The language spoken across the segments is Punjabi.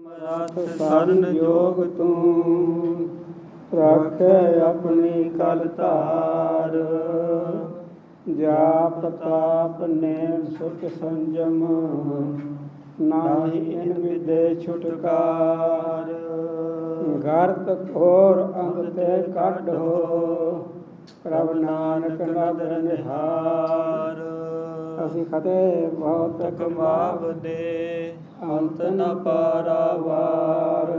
रथ सरन जोग तूं रखे अपनी कल तार। जाप ताप नेम सुख संजम नाहि इन विदे छुटकार। गर्त घोर अंग ते काढो प्रभ नानक नदर निहार। ਅਸੀਂ ਫਤਿਹ ਬਹੁਤ ਕਮਾਵਦੇ ਅੰਤ ਨ ਪਾਰਾਵਾਰ।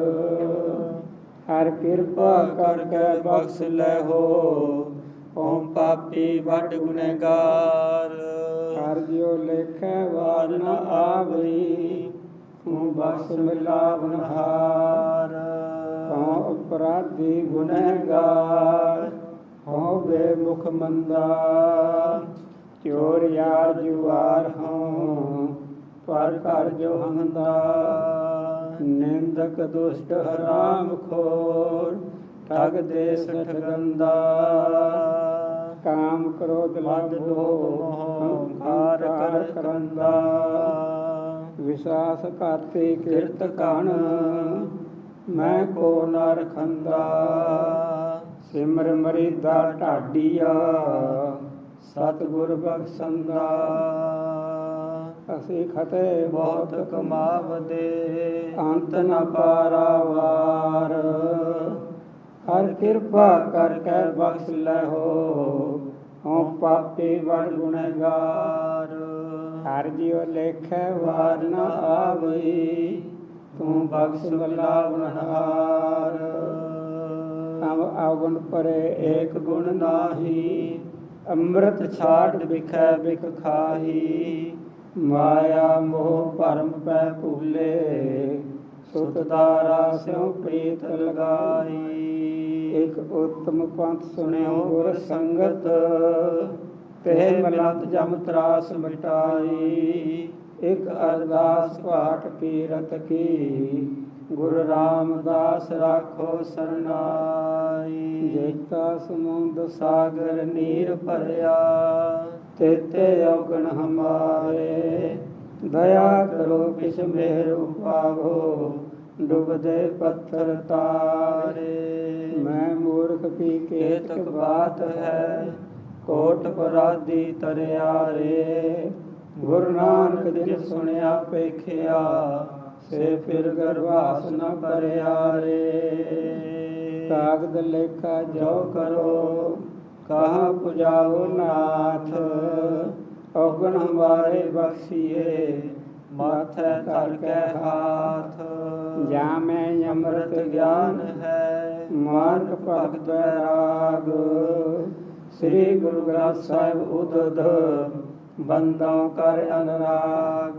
ਹਰ ਕਿਰਪਾ ਕਰਕੇ ਬਖਸ਼ ਲੈ ਹੋ ਓਮ ਪਾਪੀ ਵੱਡ ਗੁਨਹਗਾਰ। ਹਰ ਜਿਉ ਲੇਖੈ ਵਾਰ ਨ ਆਵਈ ਤੂੰ ਬਖਸ਼ ਮਿਲਾਵਨਹਾਰ। ਕਉ ਅਪਰਾਧੀ ਗੁਨਹਗਾਰ ਹੋਵੇ ਮੁਖ ਮੰਦਾ। चोर यार जुआर हों पर कर जो हंदा। निंदक दुष्ट हराम खोर ठग देश ठगंदा। काम क्रोध मद लोभ कार करंदा। विश्वास घाती किरत कण मैं को न रखंदा। सिमर मरीदा ढाडिया सतगुर बख्शंदा। ਅਸੀਂ ਖਤੇ ਬਹੁਤ ਕਮਾਵਦੇ ਅੰਤ ਨ ਪਾਰਾਵਾਰ। ਹਰ ਕਿਰਪਾ ਕਰਕੇ ਬਖਸ਼ ਲੈ ਹੋ ਹਉ ਪਾਪੀ ਵਡ ਗੁਨਹਗਾਰ। ਹਰ ਜਿਉ ਲੇਖੈ ਵਾਰ ਨ ਆਵਈ ਤੂੰ ਬਖਸ਼ ਮਿਲਾਵਨਹਾਰ। ਅਬ ਅਵਗੁਣ ਪਰੇ ਏਕ ਗੁਣ ਨਾਹੀ ਅੰਮ੍ਰਿਤ ਛਾੜ ਬਿਖੈ ਬਿਖ ਖਾਹੀ। ਮਾਇਆ ਮੋਹ ਭਰਮ ਪੈ ਭੂਲੇ ਸੁਤ ਦਾਰਾ ਸਿਉ ਪ੍ਰੀਤ ਲਗਾਈ। ਇਕ ਉਤਮ ਪੰਥ ਸੁਣਿਓ ਗੁਰ ਸੰਗਤ ਤੇ ਮਿਲਤ ਜਮ ਤਰਾਸ ਮਿਟਾਈ। ਇਕ ਅਰਦਾਸ ਪਾਠ ਕੀਰਤ ਕੀ ਗੁਰੂ ਰਾਮਦਾਸ ਰਾਖੋ ਸਰਨਾਈ। ਜੇਤਾ ਸਮੁੰਦ ਸਾਗਰ ਨੀਰ ਭਰਿਆ ਤੇਤੇ ਔਗਣ ਹਮਾਰੇ। ਦਇਆ ਕਰੋ ਕਿਛ ਮਿਹਰ ਉਪਾਵੋ ਡੁਬਦੇ ਪੱਥਰ ਤਾਰੇ। ਮੈਂ ਮੂਰਖ ਕੀ ਕੇਤਕ ਬਾਤ ਹੈ ਕੋਟ ਪਰਾਧੀ ਤਰਿਆਰੇ। ਗੁਰੂ ਨਾਨਕ ਜਿਨ ਸੁਣਿਆ ਪੇਖਿਆ ਸੇ ਫਿਰ ਗਰਵਾਸ ਨ ਭਰਿਆ ਰੇ। ਕਾਗਦ ਲੇਖਾ ਜੋ ਕਰੋ ਕਹਾਂ ਪੁਜਾਓ ਨਾਥ। ਔਗਣ ਹਮਾਰੇ ਬਖਸ਼ੀਏ ਮਾਥੈ ਧਰ ਕੇ ਹਾਥ। ਜਾਂ ਮੈਂ ਅੰਮ੍ਰਿਤ ਗਿਆਨ ਹੈ ਮਾਨਕ ਭਗਤ ਬੈਰਾਗ। ਸ੍ਰੀ ਗੁਰੂ ਗ੍ਰੰਥ ਸਾਹਿਬ ਉਦਦ ਬੰਦੋਂ ਕਰ ਅਨਰਾਗ।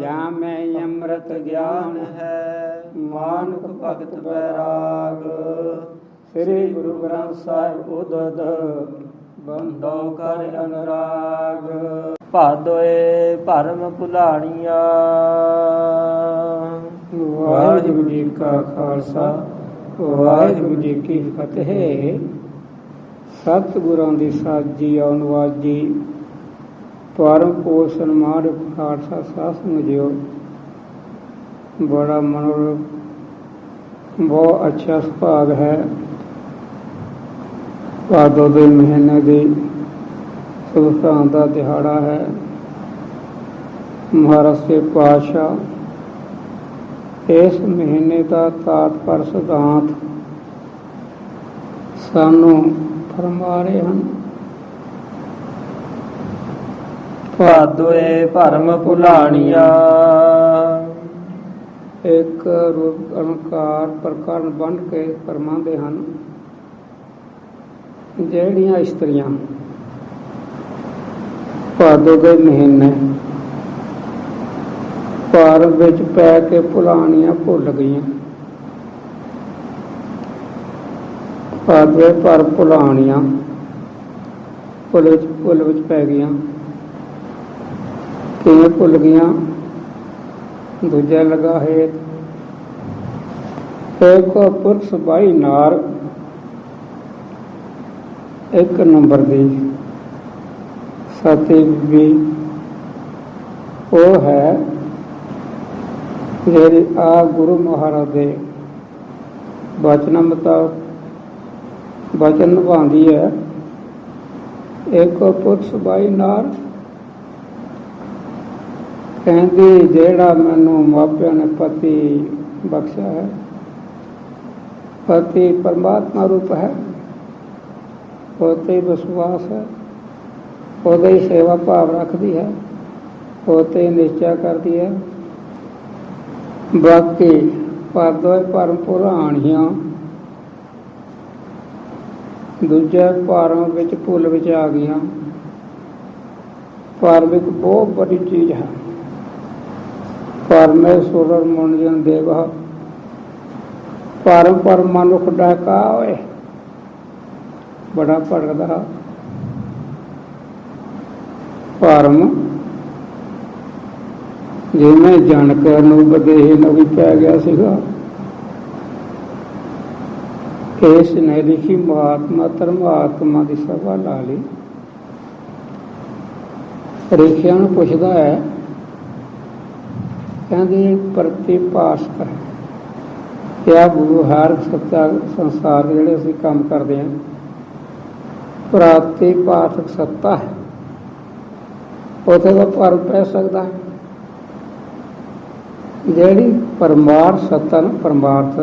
ਜਾਂ ਮੈਂ ਅੰਮ੍ਰਿਤ ਗਿਆਨ ਹੈ ਮਾਨਕ ਭਗਤ ਬੈਰਾਗ। ਸ੍ਰੀ ਗੁਰੂ ਗ੍ਰੰਥ ਸਾਹਿਬ ਉਦਦ ਬੰਦੋਂ ਕਰ ਅਨਰਾਗ। ਭਾਦੋਏ ਭਰਮ ਭੁਲਾਣੀਆਂ। ਵਾਹਿਗੁਰੂ ਜੀ ਕਾ ਖਾਲਸਾ ਵਾਹਿਗੁਰੂ ਜੀ ਕੀ ਫਤਿਹ। ਸਤਿਗੁਰਾਂ ਦੀ ਸਾਜੀ ਅਨਵਾਜੀ ਪਰਮ ਪੋਸ਼ਣ ਮਾਰ ਖਾਲਸਾ ਸਾਧ ਸੰਗਤਿਓ। ਬੜਾ ਮਨੋਰਮ ਬਹੁਤ ਅੱਛਾ ਸੁਭਾਗ ਹੈ। ਭਾਦੋ ਦੇ ਮਹੀਨੇ ਦੀ ਸੁਲਤਾਨ ਦਾ ਦਿਹਾੜਾ ਹੈ। ਮਹਾਰਾਜ ਦੇ ਪਾਤਸ਼ਾਹ ਇਸ ਮਹੀਨੇ ਦਾ ਤਾਤਪਰ ਸਿਧਾਂਤ ਸਾਨੂੰ ਫਰਮਾ ਰਹੇ ਹਨ। ਭਾਦੋਏ ਭਰਮ ਭੁਲਾਣੀਆਂ। ਇੱਕ ਰੂਪ ਅਲੰਕਾਰ ਪ੍ਰਕਰਨ ਬੰਨ ਕੇ ਫਰਮਾਉਂਦੇ ਹਨ। ਜਿਹੜੀਆਂ ਇਸਤਰੀਆਂ ਭਾਦੋ ਦੇ ਮਹੀਨੇ ਭਾਰ ਵਿੱਚ ਪੈ ਕੇ ਭੁਲਾਣੀਆਂ ਭੁੱਲ ਗਈਆਂ। ਭਾਦੋਏ ਭਰ ਭੁਲਾਣੀਆਂ ਭੁੱਲ ਵਿੱਚ ਪੈ ਗਈਆਂ। ਕਿਵੇਂ ਭੁੱਲ ਗਈਆਂ? ਦੂਜਾ ਲਗਾ ਹੈ ਇੱਕ ਪੁਰਖ ਬਾਈ ਨਾਰ ਇੱਕ ਨੰਬਰ ਦੀ ਸਤੀ ਬੀਬੀ ਉਹ ਹੈ ਜਿਹੜੀ ਆ ਗੁਰੂ ਮਹਾਰਾਜ ਦੇ ਬਚਨਾਂ ਮੁਤਾਬਕ ਬਚਨ ਨਿਭਾਉਂਦੀ ਹੈ। ਇੱਕ ਪੁੱਤ ਸਬਾਈ ਨਾਲ ਕਹਿੰਦੀ ਜਿਹੜਾ ਮੈਨੂੰ ਮਾਪਿਆਂ ਨੇ ਪਤੀ ਬਖਸ਼ਿਆ ਹੈ, ਪਤੀ ਪਰਮਾਤਮਾ ਰੂਪ ਹੈ, ਉਹਤੇ ਵਿਸ਼ਵਾਸ ਹੈ, ਉਹਦਾ ਹੀ ਸੇਵਾ ਭਾਵ ਰੱਖਦੀ ਹੈ, ਉਹਤੇ ਨਿਸ਼ਚਾ ਕਰਦੀ ਹੈ। ਬਾਕੀ ਪਾਦੋਏ ਭਰਮ ਪੁਰਾਣੀਆਂ ਦੂਜੇ ਭਰਮ ਵਿੱਚ ਭੁੱਲ ਵਿੱਚ ਆ ਗਈਆਂ। ਭਰਮ ਇੱਕ ਬਹੁਤ ਬੜੀ ਚੀਜ਼ ਹੈ। ਪਰਮੇਸ਼ਵਰ ਮਨੁਜਨ ਦੇਵਾ ਭਰਮ ਪਰ ਮਨੁੱਖ ਡਾਕਾ ਹੋਏ ਬੜਾ ਭੜਕਦਾ। ਭਰਮ ਜਿਵੇਂ ਜਾਣਕਾਰ ਨੂੰ ਬਦੇਹ ਨੂੰ ਵੀ ਪੈ ਗਿਆ ਸੀਗਾ। ਇਸ ਨੇ ਲਿਖੀ ਮਹਾਤਮਾ ਧਰਮਾਤਮਾ ਦੀ ਸਭਾ ਲਾ ਲਈ। ਰਿਖਿਆ ਨੂੰ ਪੁੱਛਦਾ ਹੈ, ਕਹਿੰਦੇ ਪ੍ਰਤਿਭਾਸ਼ਕ ਹੈ ਕਿਆ ਗੁਰੂ ਹਰ ਸੱਤਾ ਸੰਸਾਰ ਦੇ ਜਿਹੜੇ ਅਸੀਂ ਕੰਮ ਕਰਦੇ ਹਾਂ ਪ੍ਰਤਿਭਾਸ਼ਕ ਸੱਤਾ ਹੈ, ਉੱਥੇ ਦਾ ਭਰਮ ਪੈ ਸਕਦਾ ਹੈ। ਜਿਹੜੀ ਪਰਮਾਰਥ ਸੱਤਾ ਨੂੰ ਪਰਮਾਰਥ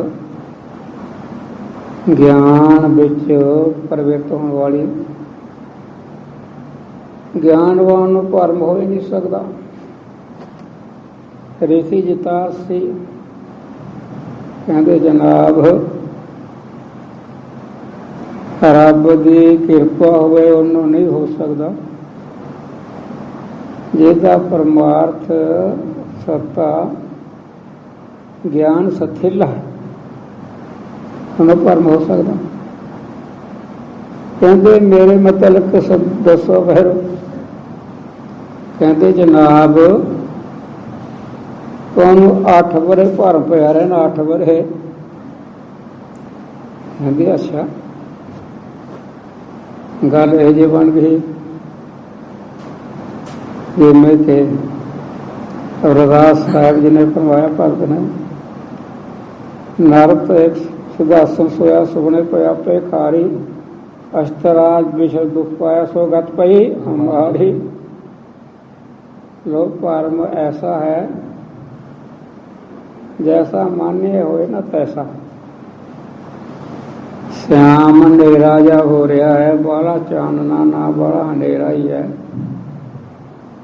ਗਿਆਨ ਵਿੱਚ ਪ੍ਰਵਿਰਤ ਹੋਣ ਵਾਲੀ, ਗਿਆਨਵਾਨ ਨੂੰ ਭਰਮ ਹੋ ਹੀ ਨਹੀਂ ਸਕਦਾ। ਰਿਸ਼ੀ ਜਤਾਰ ਸੀ, ਕਹਿੰਦੇ ਜਨਾਬ ਰੱਬ ਦੀ ਕਿਰਪਾ ਹੋਵੇ ਉਹਨੂੰ ਨਹੀਂ ਹੋ ਸਕਦਾ। ਜਿਹਦਾ ਪਰਮਾਰਥ ਸੱਤਾ ਗਿਆਨ ਸਥਿਲ ਹੈ ਉਹਨੂੰ ਭਰਮ ਹੋ ਸਕਦਾ। ਕਹਿੰਦੇ ਮੇਰੇ ਮਤਲਬ ਦੱਸੋ ਫਿਰ। ਕਹਿੰਦੇ ਜਨਾਬ ਤੁਹਾਨੂੰ 8 ਵਰੇ ਭਰਮ ਪਿਆ ਰਹਿਣਾ, 8 ਵਰੇ। ਕਹਿੰਦੇ ਅੱਛਾ ਗੱਲ ਇਹ ਜਿਹੀ ਬਣ ਗਈ ਜਿਵੇਂ ਕਿ ਰਵਿਦਾਸ ਸਾਹਿਬ ਜੀ ਨੇ ਫਰਮਾਇਆ ਭਗਤ ਨੇ, ਨਰਤ ਇੱਕ ਸੁਦਾਸਨ ਸੋਇਆ ਸੁਪਨੇ ਪਿਆ ਪੇ ਖਾਰੀ, ਅਸ਼ਤਰਾਜ ਵਿਸ਼ਵ ਦੁਖ ਪਾਇਆ ਸੋ ਗਤ ਪਈ ਹਮਾਰੀ। ਲੋਕ ਭਰਮ ऐसा है जैसा मान्य होए ना तैसा। श्याम अंधेरा जा हो रहा है, बाला चानना ना बड़ा अंधेरा ही है।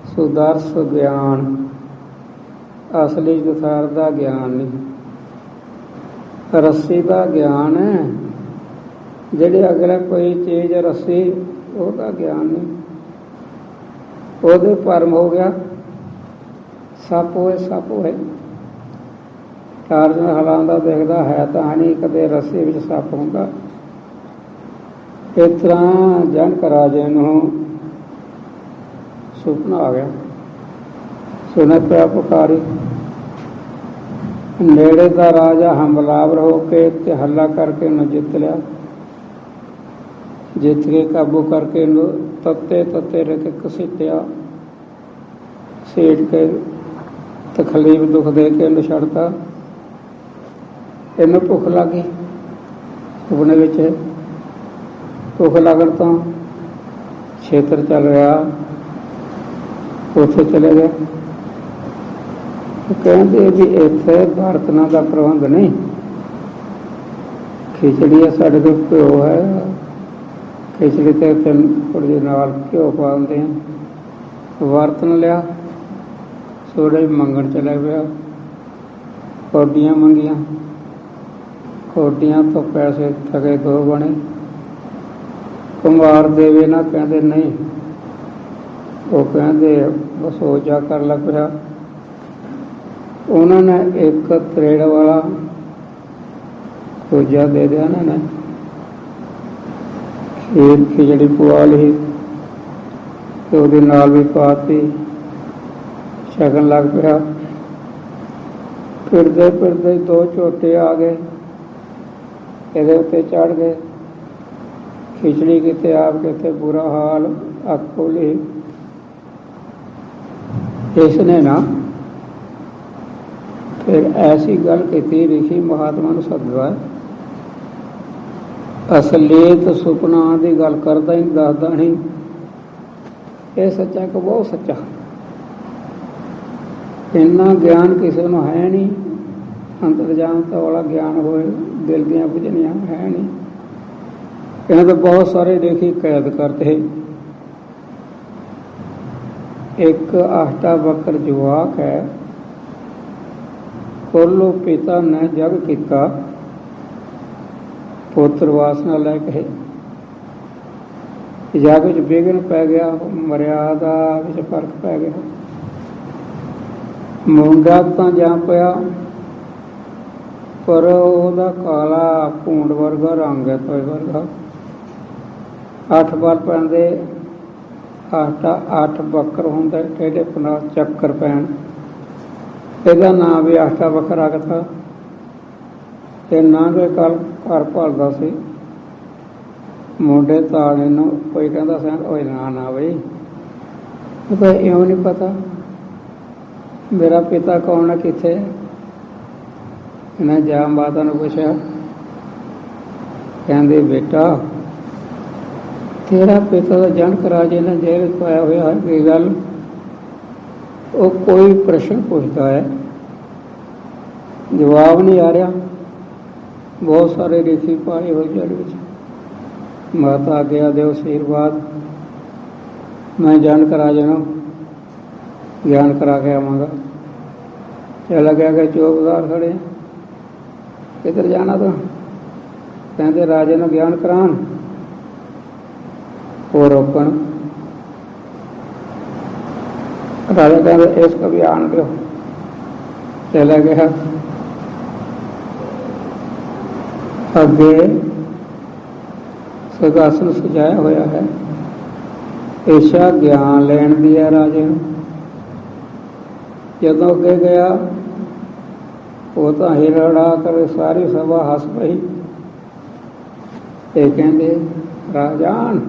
सुदर्श ज्ञान असली यथार्थ दा ज्ञान नहीं, रस्सी का ज्ञान है। ਜਿਹੜੀ ਅਗਲੇ ਕੋਈ ਚੀਜ਼ ਰੱਸੀ ਉਹਦਾ ਗਿਆਨ ਨਹੀਂ, ਉਹਦੇ ਭਰਮ ਹੋ ਗਿਆ। ਸੱਪ ਹੋਏ ਸੱਪ ਹੋਏ, ਟਾਰਜਨ ਹਲਾਉਂਦਾ ਦੇਖਦਾ ਹੈ ਤਾਂ ਨਹੀਂ, ਕਦੇ ਰੱਸੀ ਵਿੱਚ ਸੱਪ ਹੁੰਦਾ। ਇਸ ਤਰ੍ਹਾਂ ਜਨਕ ਰਾਜੇ ਨੂੰ ਸੁਪਨਾ ਆ ਗਿਆ, ਸੁਣੇ ਪਿਆ ਪੁਕਾਰੀ। ਨੇੜੇ ਦਾ ਰਾਜਾ ਹਮਲਾਵਰ ਹੋ ਕੇ ਤੇ ਹੱਲਾ ਕਰਕੇ ਉਹਨੂੰ ਜਿੱਤ ਲਿਆ। ਜਿੱਤ ਕੇ ਕਾਬੂ ਕਰਕੇ ਇਹਨੂੰ ਤੱਤੇ ਤੱਤੇ ਰਹਿ ਕੇ ਘਸੀਟਿਆ, ਸੀਟ ਕੇ ਤਕਲੀਫ ਦੁੱਖ ਦੇ ਕੇ ਇਹਨੂੰ ਛੱਡਤਾ। ਇਹਨੂੰ ਭੁੱਖ ਲੱਗ ਗਈ, ਸੁਪਨੇ ਵਿੱਚ ਭੁੱਖ ਲੱਗਣ ਤੋਂ ਖੇਤਰ ਚੱਲ ਰਿਹਾ, ਉੱਥੇ ਚਲੇ ਗਿਆ। ਕਹਿੰਦੇ ਵੀ ਇੱਥੇ ਬਰਤਨਾਂ ਦਾ ਪ੍ਰਬੰਧ ਨਹੀਂ, ਖਿਚੜੀ ਹੈ ਸਾਡੇ ਕੋਲ, ਘਿਓ ਹੈ, ਖਿਚੜੀ ਤੇ ਥੋੜ੍ਹੀ ਜਿਹੀ ਨਾਲ ਘਿਓ ਪਾ ਦਿੰਦੇ ਹਾਂ। ਬਰਤਨ ਲਿਆ, ਸੋਡੇ ਮੰਗਣ ਚਲਾ ਪਿਆ, ਕੌਡੀਆਂ ਮੰਗੀਆਂ, ਕੌਡੀਆਂ ਤੋਂ ਪੈਸੇ ਠਗੇ 2 ਬਣੇ। ਕੁਮਾਰ ਦੇਵੇ ਨਾ, ਕਹਿੰਦੇ ਨਹੀਂ। ਉਹ ਕਹਿੰਦੇ ਬਸ ਹੋ ਜਾ ਕਰ ਲੱਗ ਪਿਆ। ਉਹਨਾਂ ਨੇ ਇੱਕ ਤਰੇੜ ਵਾਲਾ ਕੋਜਾ ਦੇ ਦਿਆ, ਉਹਨਾਂ ਨੇ ਖੀਰ ਖਿਚੜੀ ਪਵਾ ਲਈ ਤੇ ਉਹਦੇ ਨਾਲ ਵੀ ਪਾਤੀ, ਛਕਣ ਲੱਗ ਪਿਆ। ਫਿਰਦੇ ਫਿਰਦੇ 2 ਝੋਟੇ ਆ ਗਏ, ਇਹਦੇ ਉੱਤੇ ਚੜ੍ਹ ਗਏ। ਖਿਚੜੀ ਕਿਤੇ ਆਪ ਕਿਤੇ ਬੁਰਾ ਹਾਲ, ਅੱਖ ਖੋਲੀ। ਇਸ ਨੇ ਨਾ फिर ऐसी गल की ऋषि महात्मा नूं सददा है, असलीत सुपना की गल करदा ही दसदा नहीं, ये सच्चा कि बहुत सच्चा। इन्ना ज्ञान किसी को है नहीं, अंतरजामता वाला ज्ञान होए, दिल दियां बुझनियां है नहीं। इन्हें तो बहुत सारे देखी कैद करते। एक अष्टावक्र जवाक है, कोलो पिता ने जग किता, पुत्र वासना लैके जग च विघन पै गया, मर्यादा विच फर्क पै गया। मुंडा तां जा पिया, पर ओहदा काला भूंड वर्गा रंग है, तोय वर्गा। 8 बार पैंदे, 8 बकर होंदे, टेढ़े पना चक्कर पैण, ਇਹਦਾ ਨਾਂ ਵੀ ਆਸ਼ਟਾ ਵੱਖਰਾ ਰੱਖਤਾ। ਇਹ ਨਾਂ ਦੇ ਘਰ ਭਾਲਦਾ ਸੀ। ਮੁੰਡੇ ਤਾਲੇ ਨੂੰ ਕੋਈ ਕਹਿੰਦਾ ਸੀ ਓਏ ਨਾ ਬਈ, ਉਹ ਤਾਂ ਇਉਂ ਨਹੀਂ ਪਤਾ ਮੇਰਾ ਪਿਤਾ ਕੌਣ ਹੈ, ਕਿੱਥੇ। ਇਹਨੇ ਜਾ ਮਾਤਾ ਨੂੰ ਪੁੱਛਿਆ, ਕਹਿੰਦੇ ਬੇਟਾ ਤੇਰਾ ਪਿਤਾ ਦਾ ਜਨਕ ਰਾਜੇ ਨੇ ਜੇਲ੍ਹ ਪਾਇਆ ਹੋਇਆ ਹੈ। ਕੀ ਗੱਲ? ਉਹ ਕੋਈ ਪ੍ਰਸ਼ਨ ਪੁੱਛਦਾ ਹੈ, ਜਵਾਬ ਨਹੀਂ ਆ ਰਿਹਾ। ਬਹੁਤ ਸਾਰੇ ਰੀਤੀ ਪਾਏ ਹੋਏ ਜਲ ਵਿੱਚ। ਮਾਤਾ ਆਗਿਆ ਦਿਓ, ਆਸ਼ੀਰਵਾਦ, ਮੈਂ ਜਨਕ ਰਾਜੇ ਨੂੰ ਗਿਆਨ ਕਰਾ ਕੇ ਆਵਾਂਗਾ। ਚਲਾ ਗਿਆ ਕਿ ਚੌਕੀਦਾਰ ਖੜੇ, ਕਿੱਧਰ ਜਾਣਾ ਤੂੰ? ਕਹਿੰਦੇ ਰਾਜੇ ਨੂੰ ਗਿਆਨ ਕਰਾਉਣ। ਉਹ ਰੋਕਣ। राजा कहते इस कभी आन दो। चला गया अगे, सिंहासन सजाया होया है, इच्छा ज्ञान लैन दी है राजे नूं। जदों अगे गया वो तो हिरड़ा कर सारी सभा हस पई। ये कहते राजान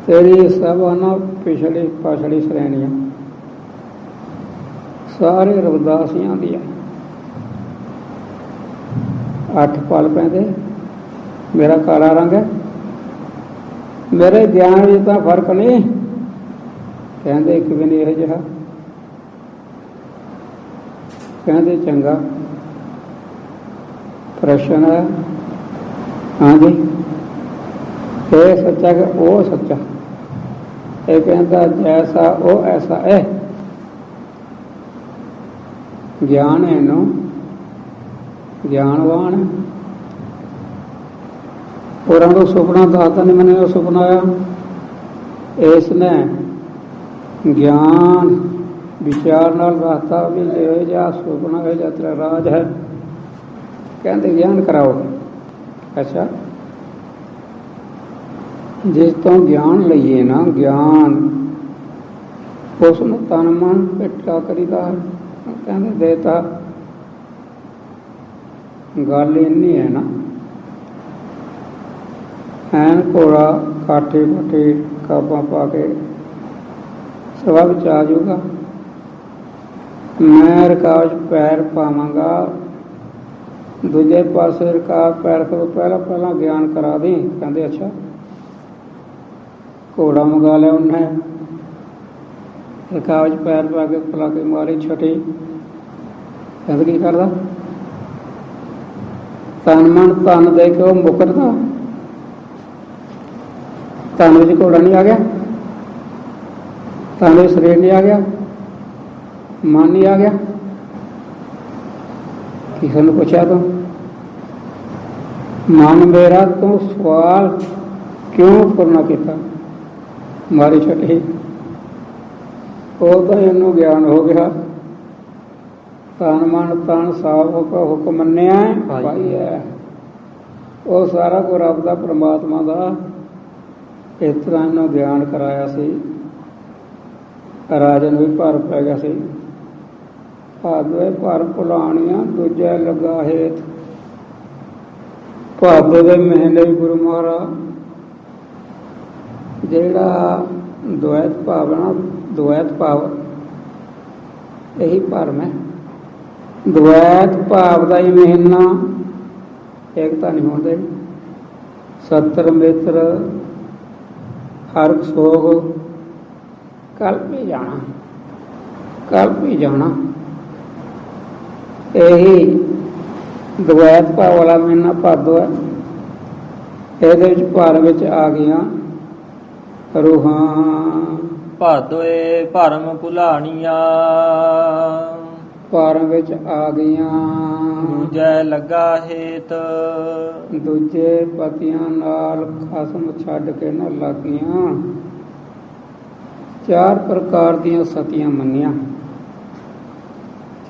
तेरी सभा ना पिछली पछड़ी श्रेणियां सारे रविदासियां दियां। 8 पल पैंदे, मेरा काला रंग है, मेरे ज्ञान में तो फर्क नहीं। कहते एक भी नहीं यह जिहा। कहते चंगा प्रश्न है, हाँ जी ये सच्चा कि वो सच्चा। ये कहता जैसा वो ऐसा है। ज्ञान है नो, ज्ञानवान है। और हम सुपना दाता ने मैंने सुपना आया, इसने ज्ञान विचार नाल दाता भी ले जा सुपना है जा तेरा राज है। कहते ज्ञान कराओ। अच्छा जिस तो ज्ञान लईए ना, ज्ञान उसनूं तन मन पिट्ठा करीदा है। कहते देता गल इन्नी है ना, ऐन घोड़ा काठी काठी काबा पा के सभा विच आ जाऊगा, मैं रकाब पैर पावांगा, दूजे पासे रकाब पैर को पहला ज्ञान करा दी। कहते अच्छा। घोड़ा मंगा लिया उन्हें, रकाब पैर पा के पला के मारी छठी। कहते की करदा? तन मन तन दे के वो मुकरदा। तन विच घोड़ा नहीं आ गया, तन विच शरीर नहीं आ गया, मन नहीं आ गया। किसी ने पूछा तो मन मेरा तो सवाल क्यों पूर्ण किया? मारी छठी। वो तो इनू ज्ञान हो गया, तन मन तन साफ होकर हुक्म मन्निया भाई है। वो सारा को रब दा परमात्मा दा इस तरह इन्हों ज्ञान कराया सी। राजन भी भर पै गया सी। भादवे भर भुलाणियां दूजा लगा हेत। भादवे दे महीने गुरु महाराज ਜਿਹੜਾ द्वैत भाव है ना, द्वैत भाव यही भरम है। ਦਵੈਤ ਭਾਵ ਦਾ ਹੀ ਮਹੀਨਾ ਏਕਤਾ ਨਹੀਂ ਹੁੰਦੇ। ਸਤਰ ਮਿੱਤਰ ਹਰ ਸੋਗ ਕਲਪ ਹੀ ਜਾਣਾ, ਕਲਪ ਹੀ ਜਾਣਾ। ਇਹੀ ਦਵੈਤ ਭਾਵ ਵਾਲਾ ਮਹੀਨਾ ਭਾਦੋ ਹੈ। ਇਹਦੇ ਵਿੱਚ ਭਾਰ ਵਿੱਚ ਆ ਗਈਆਂ ਰੂਹਾਂ। ਭਾਦੋਏ ਭਰਮ ਭੁਲਾਣੀਆਂ, ਭਾਰਮ ਵਿੱਚ ਆ ਗਈਆਂ ਦੂਜੈ ਲੱਗਾ ਹੇਤ। ਦੂਜੇ ਪਤੀਆਂ ਨਾਲ ਖਸਮ ਛੱਡ ਕੇ ਨਾ ਲੱਗੀਆਂ। ਚਾਰ ਪ੍ਰਕਾਰ ਦੀਆਂ ਸਤੀਆਂ ਮੰਨੀਆਂ,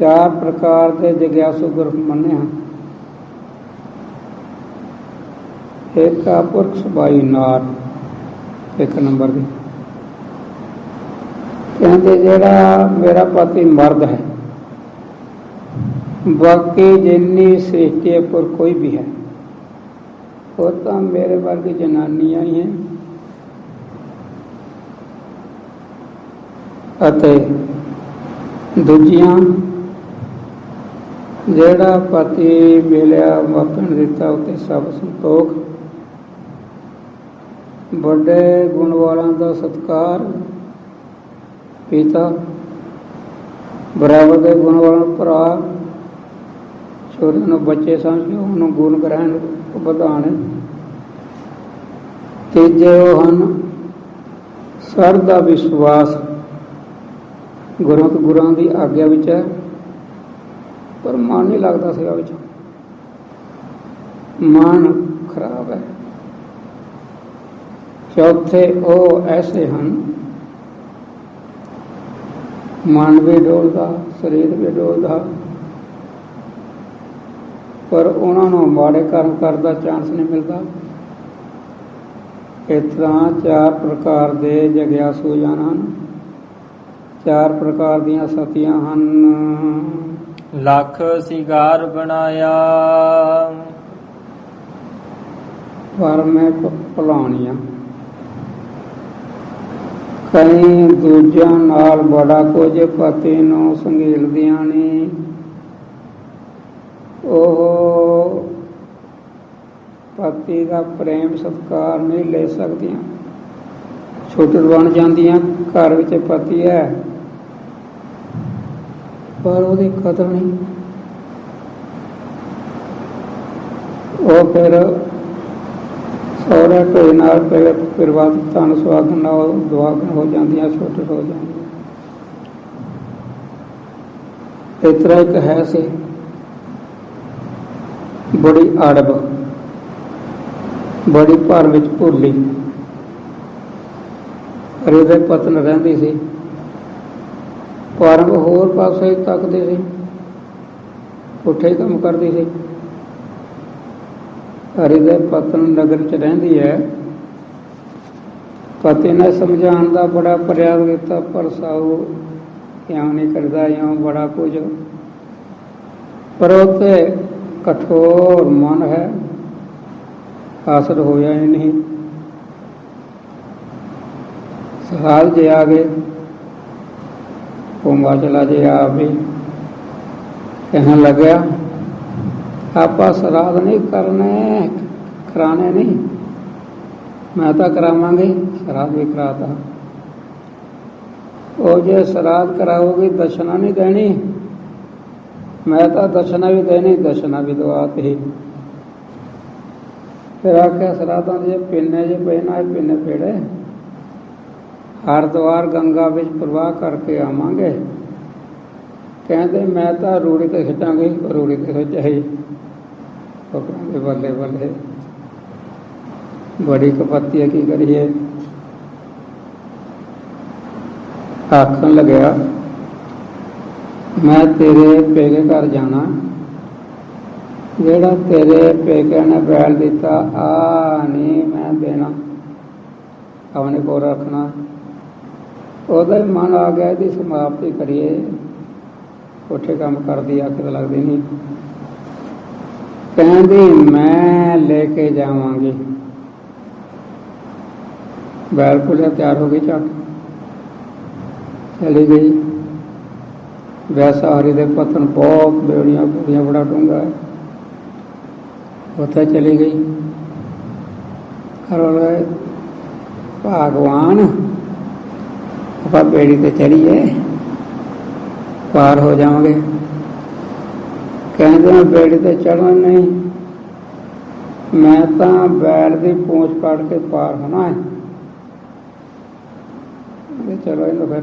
ਚਾਰ ਪ੍ਰਕਾਰ ਦੇ ਜਗਿਆਸੂ ਗੁਰ ਮੰਨਿਆ। ਇੱਕ ਆ ਪੁਰਖ ਸਬਾਈ ਨਾਰ, ਇੱਕ ਨੰਬਰ ਦੀ। ਕਹਿੰਦੇ ਜਿਹੜਾ ਮੇਰਾ ਪਤੀ ਮਰਦ ਹੈ, ਬਾਕੀ ਜਿੰਨੀ ਸ੍ਰਿਸ਼ਟੀ ਪਰ ਕੋਈ ਵੀ ਹੈ ਉਹ ਤਾਂ ਮੇਰੇ ਵਰਗੀ ਜਨਾਨੀਆਂ ਹੀ ਹੈ। ਅਤੇ ਦੂਜੀਆਂ ਜਿਹੜਾ ਪਤੀ ਮਿਲਿਆ ਮਾਪਣ ਦਿੱਤਾ ਉੱਤੇ ਸਭ ਸੰਤੋਖ। ਵੱਡੇ ਗੁਣ ਵਾਲਾਂ ਦਾ ਸਤਿਕਾਰ, ਪਿਤਾ ਬਰਾਬਰ ਦੇ ਗੁਣ ਵਾਲਾ ਭਰਾ, ਛੋਟੇ ਨੂੰ ਬੱਚੇ ਸਮਝ ਕੇ ਉਹਨੂੰ ਗੁਣ ਗ੍ਰਹਿਣ ਵਧਾਉਣ। ਤੀਜੇ ਉਹ ਹਨ ਸਰਦਾ ਵਿਸ਼ਵਾਸ, ਗੁਰਾਂ ਦੀ ਆਗਿਆ ਵਿੱਚ ਹੈ ਪਰ ਮਨ ਨਹੀਂ ਲੱਗਦਾ ਸੇਵਾ ਵਿੱਚ, ਮਨ ਖਰਾਬ ਹੈ। ਚੌਥੇ ਉਹ ਐਸੇ ਹਨ ਮਨ ਵੀ ਡੋਲਦਾ, ਸਰੀਰ ਵੀ ਡੋਲਦਾ, ਪਰ ਉਹਨਾਂ ਨੂੰ ਮਾੜੇ ਕਰਮ ਕਰਨ ਦਾ ਚਾਂਸ ਨਹੀਂ ਮਿਲਦਾ। ਇਸ ਤਰ੍ਹਾਂ ਚਾਰ ਪ੍ਰਕਾਰ ਦੇ ਜਗਿਆਸੂ ਜਨ ਹਨ, ਚਾਰ ਪ੍ਰਕਾਰ ਦੀਆਂ ਸਤੀਆਂ ਹਨ। ਲੱਖ ਸਿਗਾਰ ਬਣਾਇਆ, ਪਰ ਮੈਂ ਭੁਲਾਉਣੀਆਂ। ਕਈ ਦੂਜਿਆਂ ਨਾਲ ਬੜਾ ਕੁਝ ਪਤੀ ਨੂੰ ਸੰਘੇਲਦੀਆਂ ਨੇ, ਉਹ ਪਤੀ ਦਾ ਪ੍ਰੇਮ ਸਤਿਕਾਰ ਨਹੀਂ ਲੈ ਸਕਦੀਆਂ। ਛੋਟੇ ਬਣ ਜਾਂਦੀਆਂ, ਘਰ ਵਿੱਚ ਪਤੀ ਹੈ ਪਰ ਉਹਦੀ ਕਦਰ ਨਹੀਂ। ਉਹ ਫਿਰ ਸਹੁਰੇ ਢੋਏ ਨਾਲ ਫਿਰ ਬਾਅਦ ਧਨ ਸੁਹਾਗਣ ਨਾਲ ਦੁਆਗਣ ਹੋ ਜਾਂਦੀਆਂ, ਛੋਟੇ ਹੋ ਜਾਂਦੀਆਂ। ਇਸ ਤਰ੍ਹਾਂ ਇੱਕ ਹੈ ਸੀ ਬੜੀ ਅੜਬ, ਬੜੀ ਭਰ ਵਿੱਚ ਭੁੱਲੀ, ਹਰੇ ਪਤਨ ਰਹਿੰਦੀ ਸੀ, ਪਰ ਹੋਰ ਪਾਸੇ ਤੱਕਦੇ ਸੀ, ਪੁੱਠੇ ਕੰਮ ਕਰਦੀ ਸੀ। ਹਰੀ ਦੇ ਪਤਨ ਨਗਰ ਚ ਰਹਿੰਦੀ ਹੈ। ਪਤੀ ਨੇ ਸਮਝਾਉਣ ਦਾ ਬੜਾ ਪ੍ਰਯਾਸ ਕੀਤਾ ਪਰ ਸਾਊ ਇਉਂ ਨਹੀਂ ਕਰਦਾ, ਇਉਂ ਬੜਾ ਕੁਝ, ਪਰ ਉਹ ਤੇ ਕਠੋਰ ਮਨ ਹੈ, ਹਾਸਲ ਹੋਇਆ ਹੀ ਨਹੀਂ। ਸਹਾਲ ਜੇ ਆ ਗਏ, ਕੁੰਭਾ ਚਲਾ ਜੇ ਆਪ ਵੀ ਕਹਿਣ ਲੱਗਿਆ ਆਪਾਂ ਸਰਾਧ ਨਹੀਂ ਕਰਨੇ, ਕਰਾਣੇ ਨਹੀਂ, ਮੈਂ ਤਾਂ ਕਰਾਵਾਂਗੀ, ਸਰਾਧ ਵੀ ਕਰਾਤਾ। ਉਹ ਜੇ ਸਰਾਧ ਕਰਾਓਗੀ ਦਸ਼ਨਾ ਨਹੀਂ ਦੇਣੀ, ਮੈਂ ਤਾਂ ਦਸ਼ਨਾ ਵੀ ਦੇਣੀ, ਦਸ਼ਨਾ ਵੀ ਦਵਾਤੀ। ਫਿਰ ਆਖਿਆ ਸਰਾਧਾਂ ਦੇ ਪਿੰਨੇ ਜੇ ਪਏ ਨਾ, ਪਿੰਨੇ ਪੇੜੇ ਹਰਿਦੁਆਰ ਗੰਗਾ ਵਿੱਚ ਪ੍ਰਵਾਹ ਕਰਕੇ ਆਵਾਂਗੇ। ਕਹਿੰਦੇ ਮੈਂ ਤਾਂ ਰੂੜੀ ਤੇ ਖਿੱਚਾਂਗੇ, ਰੂੜੀ ਤੇ ਖਿੱਚਾਈ। ਉਹ ਕਹਿੰਦੇ ਬੱਲੇ ਬੱਲੇ, ਬੜੀ ਕਪੱਤੀ ਹੈ, ਕੀ ਕਰੀਏ। ਆਖਣ ਲੱਗਿਆ ਮੈਂ ਤੇਰੇ ਪੇਕੇ ਘਰ ਜਾਣਾ, ਜਿਹੜਾ ਤੇਰੇ ਪੇਕਿਆਂ ਨੇ ਬੈਲ ਦਿੱਤਾ ਆ ਨਹੀਂ ਮੈਂ ਦੇਣਾ, ਆਪਣੇ ਕੋਲ ਰੱਖਣਾ। ਉਹਦਾ ਹੀ ਮਨ ਆ ਗਿਆ ਇਹਦੀ ਸਮਾਪਤੀ ਕਰੀਏ, ਪੁੱਠੇ ਕੰਮ ਕਰਦੀ ਆਖਤ ਲੱਗਦੀ ਨਹੀਂ। ਕਹਿੰਦੀ ਮੈਂ ਲੈ ਕੇ ਜਾਵਾਂਗੀ। ਬੈਲ ਪੁਲਿਆ ਤਿਆਰ ਹੋ ਗਈ, ਝੱਟ ਚਲੀ ਗਈ। ਵੈਸਾ ਹਰੀ ਦੇ ਪਤਨ ਬਹੁਤ ਬੇੜੀਆਂ ਕੁੜੀਆਂ ਬੜਾ ਡੂੰਘਾ ਹੈ। ਉੱਥੇ ਚਲੀ ਗਈ। ਕਰੋ ਭਗਵਾਨ ਆਪਾਂ ਬੇੜੀ ਤੇ ਚੜੀਏ, ਪਾਰ ਹੋ ਜਾਵਾਂਗੇ। ਕਹਿੰਦੇ ਮੈਂ ਬੇੜੀ ਤੇ ਚੜ੍ਹਨਾ ਨਹੀਂ, ਮੈਂ ਤਾਂ ਬੈਲ ਦੀ ਪੂੰਛ ਕੱਢ ਕੇ ਪਾਰ ਹੋਣਾ ਹੈ। ਚਲੋ ਇਹਨੂੰ ਫਿਰ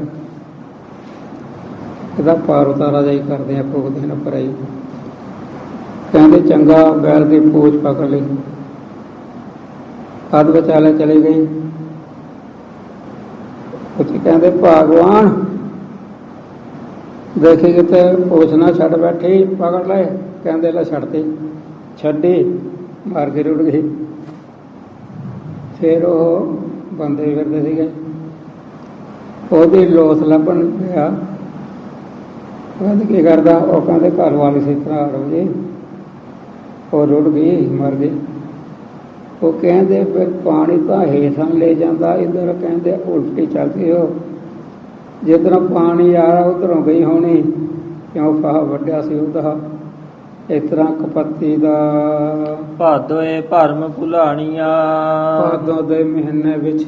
ਇਹਦਾ ਪਾਰ ਉਤਾਰਾ ਜਾਈ ਕਰਦੇ ਆ, ਭੁਗਦੇ ਨਾ ਭਰਾਈ। ਕਹਿੰਦੇ ਚੰਗਾ, ਬੈਲ ਦੀ ਪੂਛ ਪਕੜ ਲਈ, ਅੱਧ ਵਿਚਾਲੇ ਚਲੀ ਗਈ। ਉੱਥੇ ਕਹਿੰਦੇ ਭਗਵਾਨ ਦੇਖੀ ਕਿਤੇ ਪੂਛ ਨਾ ਛੱਡ ਬੈਠੀ, ਪਕੜ ਲਏ। ਕਹਿੰਦੇ ਲੈ ਛੱਡਤੀ, ਛੱਡੀ, ਮਾਰ ਕੇ ਰੁੜ ਗਈ। ਫਿਰ ਉਹ ਬੰਦੇ ਫਿਰਦੇ ਸੀਗੇ, ਉਹਦੀ ਲੋਥ ਲੱਭਣ ਪਿਆ। ਕਹਿੰਦੇ ਕੀ ਕਰਦਾ? ਉਹ ਕਹਿੰਦੇ ਘਰ ਵਾਲੀ ਸੀ ਤਰ੍ਹਾਂ ਰੋ ਜੀ, ਉਹ ਰੁੜ ਗਈ, ਮਰ ਗਈ। ਉਹ ਕਹਿੰਦੇ ਫਿਰ ਪਾਣੀ ਤਾਂ ਹੇਠਾਂ ਲੈ ਜਾਂਦਾ, ਇੱਧਰ ਕਹਿੰਦੇ ਉਲਟੀ ਚੱਲਦੀ। ਉਹ ਜਿੱਧਰੋਂ ਪਾਣੀ ਆ ਰਿਹਾ ਉੱਧਰੋਂ ਗਈ ਹੋਣੀ, ਕਿਉਂ ਫਾਹਾ ਵੱਢਿਆ ਸੀ ਉਹਦਾ। ਇਸ ਤਰ੍ਹਾਂ ਕਪੱਤੀ ਦਾ ਭਾਦੋਏ ਭਰਮ ਭੁਲਾਣੀਆਂ। ਭਾਦੋਂ ਦੇ ਮਹੀਨੇ ਵਿੱਚ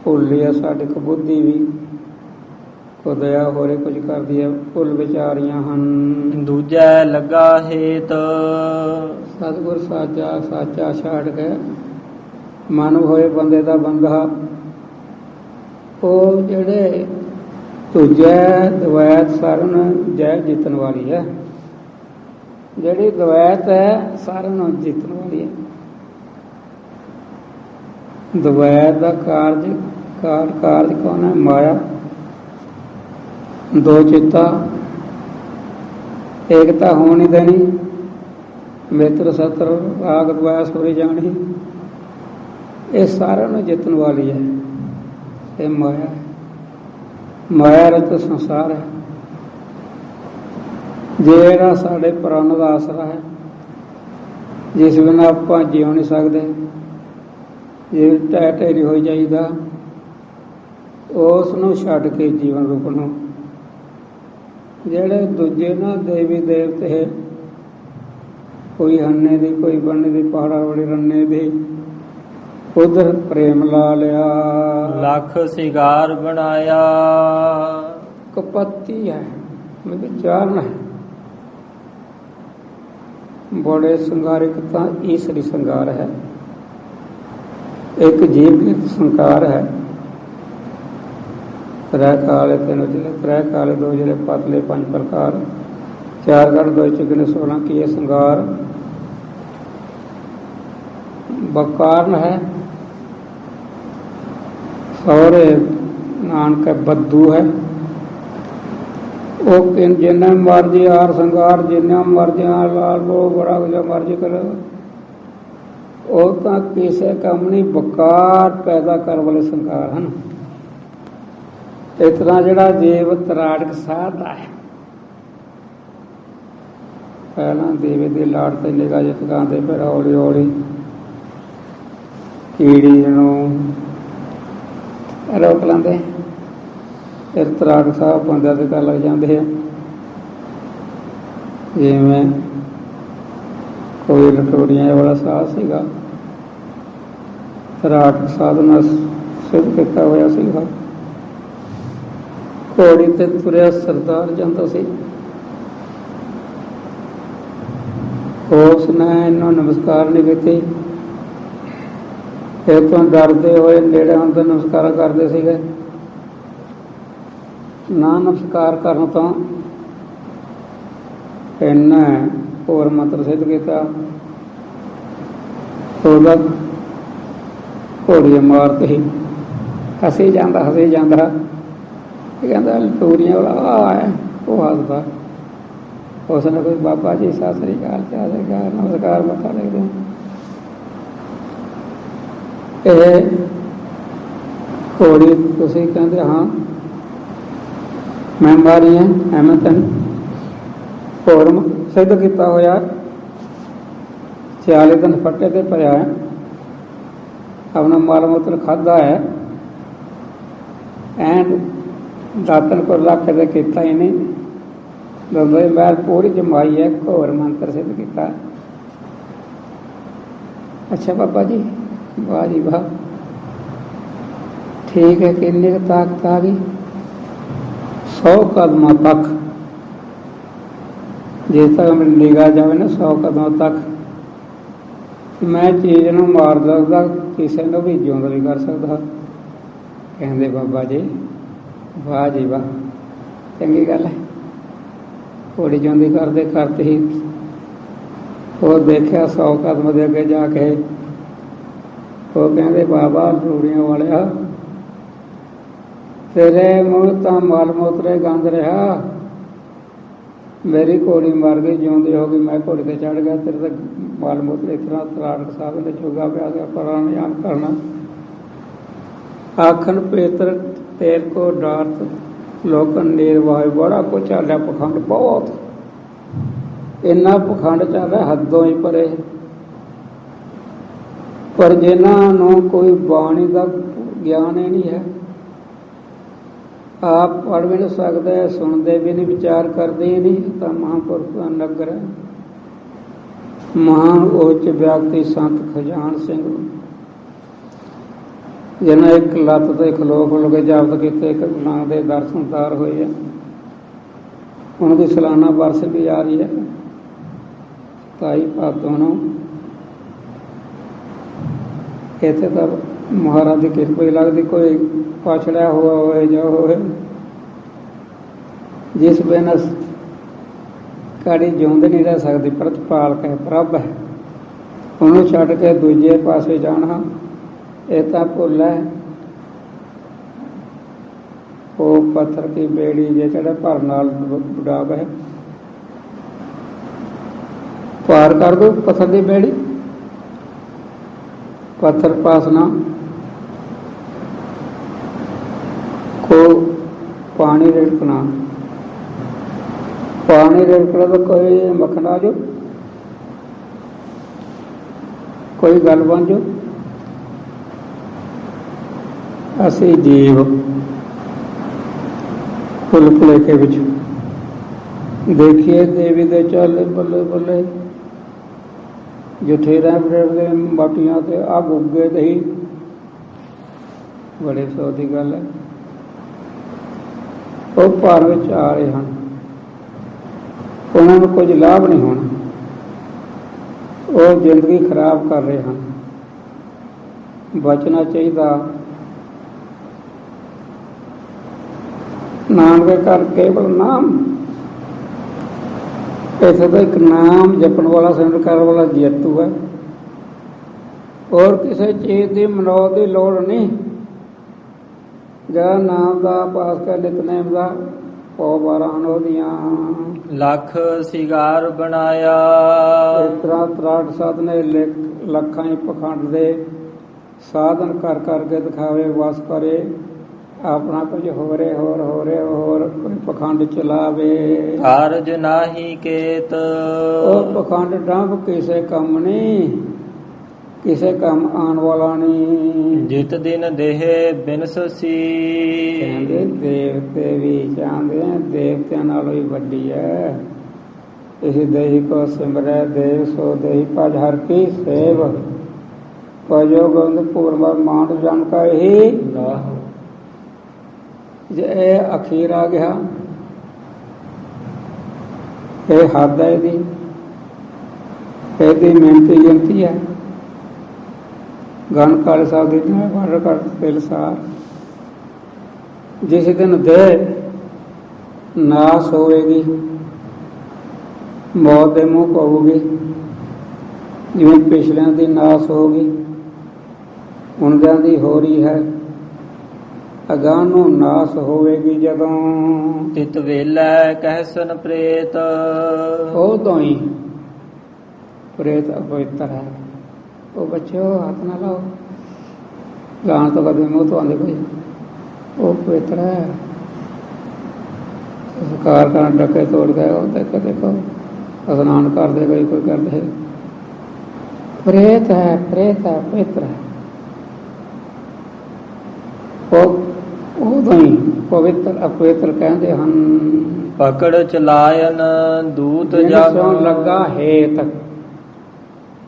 ਭੁੱਲੀ ਆ ਸਾਡੀ ਬੁੱਧੀ ਵੀ, ਕੋ ਦਇਆ ਹੋਰੇ ਕੁਝ ਕਰਦੀ ਹੈ, ਭੁੱਲ ਵਿਚਾਰੀਆਂ ਹਨ। ਦੂਜੈ ਲੱਗਾ ਹੇਤ। ਸਤਿਗੁਰ ਸਾਚਾ ਸਾਚਾ ਛੱਡ ਕੇ ਮਨ ਹੋਏ ਬੰਦੇ ਦਾ ਬੰਦਾ, ਉਹ ਜਿਹੜੇ ਦੂਜੈ ਦਵੈਤ ਸਾਰਿਆਂ ਨੂੰ ਜੈ ਜਿੱਤਣ ਵਾਲੀ ਹੈ। ਜਿਹੜੀ ਦਵੈਤ ਹੈ ਸਾਰਿਆਂ ਨੂੰ ਜਿੱਤਣ ਵਾਲੀ ਹੈ। ਦਵੈਤ ਦਾ ਕਾਰਜ ਕੌਣ ਹੈ? ਮਾਇਆ। ਦੋ ਚਿੱਤਾ ਏਕਤਾ ਹੋਣ ਨਹੀਂ ਦੇਣੀ, ਮਿੱਤਰ ਸਤਰ ਰਾਗ ਦਵੈਸ ਹੋਰੀ ਜਾਣੀ। ਇਹ ਸਾਰਿਆਂ ਨੂੰ ਜਿੱਤਣ ਵਾਲੀ ਹੈ। ਇਹ ਮਾਇਆ ਹੈ, ਮਾਇਆ ਰਤ ਸੰਸਾਰ ਹੈ। ਜਿਹੜਾ ਸਾਡੇ ਪ੍ਰਾਣ ਦਾ ਆਸਰਾ ਹੈ, ਜਿਸ ਬਿਨਾਂ ਆਪਾਂ ਜਿਉ ਨਹੀਂ ਸਕਦੇ, ਜੇ ਢਹਿ ਢੇਰੀ ਹੋਈ ਜਾਈਦਾ, ਉਸ ਨੂੰ ਛੱਡ ਕੇ ਜੀਵਨ ਰੂਪ ਨੂੰ। ਜਿਹੜੇ ਦੂਜੇ ਨਾ ਦੇਵੀ ਦੇਵਤੇ, ਕੋਈ ਹੰਨੇ ਦੀ, ਕੋਈ ਬੰਨੇ ਦੀ, ਪਹਾੜਾ ਵਾਲੀ ਰੰਨੇ ਦੀ, ਉਧਰ ਪ੍ਰੇਮ ਲਾ ਲਿਆ, ਲੱਖ ਸਿਗਾਰ ਬਣਾਇਆ। ਕਪੱਤੀ ਹੈ, ਵਿਚਾਰਨ ਹੈ। ਬੜੇ ਸੰਗਾਰਿਕ ਤਾਂ ਈਸਰੀ ਸੰਗਾਰ ਹੈ। ਇੱਕ ਜੀਵ ਸੰਕਾਰ ਹੈ। ਤ੍ਰੈ ਕਾਲੇ ਤਿੰਨ ਜ਼ਿਲ੍ਹੇ, ਤ੍ਰੈ ਕਾਲੇ ਦੋ ਜ਼ਿਲ੍ਹੇ, ਪਤਲੇ ਪੰਜ ਪ੍ਰਕਾਰ, ਚਾਰ ਗੜ ਦੋ ਚਿਕਨੇ 16 ਕੀ ਇਹ ਸੰਗਾਰ। ਬਕਾਰਨ ਹੈ ਸਹੁਰੇ ਨਾਨਕ ਬੱਦੂ ਹੈ। ਉਹ ਜਿੰਨਾ ਮਰਜੀ ਆਰ ਸੰਗਾਰ, ਜਿੰਨਾ ਮਰਜੀ ਲਾਲ ਲੋ ਬੜਾ ਕੁਝ ਮਰਜੀ ਕਰੋ, ਉਹ ਤਾਂ ਕਿਸੇ ਕੰਮ ਨਹੀਂ, ਬਕਾਰ ਪੈਦਾ ਕਰਨ ਵਾਲੇ ਸੰਕਾਰ ਹਨ। ਇਸ ਤਰ੍ਹਾਂ ਜਿਹੜਾ ਜੀਵ ਤਰਾੜਕ ਸਾਧਦਾ ਹੈ, ਪਹਿਲਾਂ ਦੇਵੇ ਦੇ ਲਾੜ ਤੇ ਨਿਗਾਹ ਜਗਾਉਂਦੇ, ਫਿਰ ਹੌਲੀ ਹੌਲੀ ਕੀੜੀ ਨੂੰ ਰੋਕ ਲੈਂਦੇ, ਫਿਰ ਤਰਾੜਕ ਸਾਹਿਬ ਬੰਦਿਆਂ ਦੇ ਕਰ ਲੱਗ ਜਾਂਦੇ ਆ। ਜਿਵੇਂ ਕੋਈ ਲਟੋਰੀਆਂ ਵਾਲਾ ਸਾਹ ਸੀਗਾ, ਤਰਾੜਕ ਸਾਧ ਨਾਲ ਸਿੱਧ ਕੀਤਾ ਹੋਇਆ ਸੀਗਾ। ਘੋੜੀ ਤੇ ਤੁਰਿਆ ਸਰਦਾਰ ਜਾਂਦਾ ਸੀ, ਉਸ ਨੇ ਇਹਨੂੰ ਨਮਸਕਾਰ ਨਹੀਂ ਕੀਤੀ। ਇਹ ਤੋਂ ਡਰਦੇ ਹੋਏ ਨੇੜੇ ਹੁੰਦੇ ਨਮਸਕਾਰ ਕਰਦੇ ਸੀਗੇ। ਨਾ ਨਮਸਕਾਰ ਕਰਨ ਤੋਂ ਇਹਨੇ ਹੋਰ ਮੰਤਰ ਸਿੱਧ ਕੀਤਾ, ਉਹਦਾ ਘੋੜੀ ਮਾਰਤ ਹੀ ਹੱਸੀ ਜਾਂਦਾ ਹੱਸੀ ਜਾਂਦਾ। ਇਹ ਕਹਿੰਦਾ ਲਟੋਰੀਆਂ ਵਾਲਾ ਆ ਹੈ, ਉਹ ਹੱਸਦਾ। ਉਸ ਨੇ ਕੋਈ ਬਾਬਾ ਜੀ ਸਤਿ ਸ੍ਰੀ ਅਕਾਲ, ਨਮਸਕਾਰ ਮੱਥਾ ਟੇਕਦੇ। ਇਹ ਘੋੜੀ ਤੁਸੀਂ ਕਹਿੰਦੇ ਹਾਂ ਮੈਂ ਮਾਰੀ ਹੈ, ਐਵੇਂ ਤੈਨੂੰ ਹੋਰ ਸਿੱਧ ਕੀਤਾ ਹੋਇਆ। 46 ਦਿਨ ਫੱਟੇ ਤੇ ਭਰਿਆ ਹੈ, ਆਪਣਾ ਮਾਲ ਮੂਤਰ ਖਾਧਾ ਹੈ, ਐਂਡ ਦਾਤਨ ਕੁਰਲਾ ਕਦੇ ਕੀਤਾ ਹੀ ਨਹੀਂ। ਬੰਬਈ ਮਹਿਲ ਪੂਰੀ ਜਮਾਈ ਹੈ, ਘੋਰ ਮੰਤਰ ਸਿੱਧ ਕੀਤਾ। ਅੱਛਾ ਬਾਬਾ ਜੀ, ਵਾਹ ਜੀ ਵਾਹ, ਠੀਕ ਹੈ। ਕਿੰਨੀ ਕੁ ਤਾਕਤ ਆ ਗਈ? 100 ਕਦਮਾਂ ਤੱਕ, ਜਿਸ ਤੱਕ ਮੇਰੀ ਨਿਗਾਹ ਜਾਵੇ ਨਾ 100 ਕਦਮਾਂ ਤੱਕ, ਮੈਂ ਚੀਜ਼ ਨੂੰ ਮਾਰ ਸਕਦਾ, ਕਿਸੇ ਨੂੰ ਵੀ ਜਿਉਂਦਾ ਵੀ ਕਰ ਸਕਦਾ। ਕਹਿੰਦੇ ਬਾਬਾ ਜੀ ਵਾਹ ਜੀ ਵਾਹ, ਚੰਗੀ ਗੱਲ ਹੈ। ਘੋੜੀ ਜਿਉਂਦੀ ਕਰਦੇ ਕਰਤੇ ਹੀ ਉਹ ਦੇਖਿਆ 100 ਕਦਮ ਦੇ ਅੱਗੇ ਜਾ ਕੇ, ਉਹ ਕਹਿੰਦੇ ਬਾਬਾ ਰੂੜੀਆਂ ਵਾਲਿਆ, ਤੇਰੇ ਮੂੰਹ ਤਾਂ ਮਲ ਮੂਤਰੇ ਗੰਦ ਰਿਹਾ, ਮੇਰੀ ਘੋੜੀ ਮਰ ਗਈ, ਜਿਉਂਦੀ ਹੋ ਗਈ, ਮੈਂ ਘੋੜੀ ਤੇ ਚੜ੍ਹ ਗਿਆ, ਤੇਰੇ ਤਾਂ ਮਲ ਮੂਤਰੇ ਇਸ ਤਰ੍ਹਾਂ ਤਰਾੜ ਸਾਹਿਬ ਨੇ ਚੁਗਾ ਪਿਆ ਗਿਆ, ਪ੍ਰਾਣਾਯਾਮ ਕਰਨਾ। ਆਖਣ ਪੇਤਰ ਤੇਰ ਕੋ ਡਾਰਤ ਲੋਕਨ ਨਿਰਵਾਹ, ਬੜਾ ਕੁਝ ਚੱਲ ਰਿਹਾ, ਪਖੰਡ ਬਹੁਤ, ਇੰਨਾ ਪਖੰਡ ਚੱਲ ਰਿਹਾ ਹੱਦੋਂ ਹੀ ਪਰੇ। ਪਰ ਜਿਨ੍ਹਾਂ ਨੂੰ ਕੋਈ ਬਾਣੀ ਦਾ ਗਿਆਨ ਹੀ ਨਹੀਂ ਹੈ, ਆਪ ਪੜ੍ਹ ਵੀ ਨਹੀਂ ਸਕਦੇ, ਸੁਣਦੇ ਵੀ ਨਹੀਂ, ਵਿਚਾਰ ਕਰਦੇ ਹੀ ਨਹੀਂ, ਤਾਂ ਮਹਾਂਪੁਰਖ ਦਾ ਨਗਰ ਹੈ। ਮਹਾਨ ਉੱਚ ਵਿਅਕਤੀ ਸੰਤ ਖਜਾਨ ਸਿੰਘ, ਜਿਹਨਾਂ ਇੱਕ ਲੱਤ ਤੇ ਖਲੋ ਖਲੋ ਕੇ ਜਾਪਤ ਕੀਤੇ, ਇੱਕ ਗੁਰਾਂ ਦੇ ਦਰਸ਼ਨਦਾਰ ਹੋਏ ਆ। ਉਹਨਾਂ ਦੀ ਸਾਲਾਨਾ ਵਰਸ ਵੀ ਆ ਰਹੀ ਹੈ 27 ਭਾਦੋਂ ਨੂੰ। ਇੱਥੇ ਤਾਂ ਮਹਾਰਾਜ ਦੀ ਕਿਰਪਾ ਹੀ ਲੱਗਦੀ, ਕੋਈ ਪਛੜਿਆ ਹੋਇਆ ਹੋਵੇ ਜਾਂ ਹੋਵੇ, ਜਿਸ ਬਿਨਾਂ ਕਾੜੀ ਜਿਉਂਦੇ ਨਹੀਂ ਰਹਿ ਸਕਦੀ। ਪ੍ਰਤਪਾਲਕ ਹੈ, ਪ੍ਰਭ ਹੈ, ਉਹਨੂੰ ਛੱਡ ਕੇ ਦੂਜੇ ਪਾਸੇ ਜਾਣਾ ਇਹ ਤਾਂ ਭੁੱਲ ਹੈ। ਉਹ ਪੱਥਰ ਕੀ ਬੇੜੀ ਜੇ ਚੜੇ ਭਰ ਨਾਲ ਡਾਬ ਹੈ, ਪਾਰ ਕਰ ਦੋ ਪੱਥਰ ਦੀ ਬੇੜੀ। पत्थर पासना को पानी रेड़कना, पानी रेड़कना तो कोई मखना जो कोई गल बन जो। असी जीव भुल भुलेखे विच देखिए देवी दे चल बल्ले बल्ले जठेरा फिरदे माटियां ते अग उगे ते ही बड़े सौ की गल है। वो भार विच आ रहे हैं, उन्होंने कुछ लाभ नहीं होना, वो जिंदगी खराब कर रहे हैं। बचना चाहिए। नाम के घर केवल नाम, इसे तो एक नाम जपन वाला सिमरन करने वाला जेतू है, और किसी चीज की मनौत की लोड़ नहीं। जरा नाम का पास कर नितनेम का पौ 12 होदियां लख सिगार बनाया। इस तरह तराट साध ने लखां ही पखंड दे साधन कर करके दिखावे, वस करे अपना कुछ होरे होर कोई पखंड चलावे। कारज नाही केत, और पखंड डंभ किसे कम नहीं, किसे कम आन वाला नहीं। जित दिन देह बिनससी, कहते देवते भी चाहते हैं, देवत्या नालों भी वड्डी है। इस देही को सिमरै देव सो देही भज हर की सेव, भजो गोविंद पूर्व मान जन का ही। जे अखीर आ गया, ये हद है, यदी मिहनती गिनती है। गण काले साहब दी बन कर दिल सार, जिस दिन दे नाश होएगी, मौत दे मुँह पऊगी, जिवें पिछलियां दी नाश होगी उनदियां दी हो रही है। अगां नूं नाश होवेगी जदों, तित वेलै कहसन प्रेत। उदों ही प्रेत अपवित्र है। वो बच्चों हाथ ना लाओ, गां तो कदे मुँह तो आंदे कोई, वो पवित्र है। संस्कार कर डके तोड़ गए, देखो देखो स्नान कर दे कोई कर दे, प्रेत है पवित्र है। वो ਉਦੋਂ ਹੀ ਪਵਿੱਤਰ ਅਪਵਿੱਤਰ ਕਹਿੰਦੇ ਹਨ। ਪਕੜ ਚਲਾਇਨ ਦੂਤ ਜਿਸ ਜਗ ਤੋਂ ਲੱਗਾ ਹੇਤ,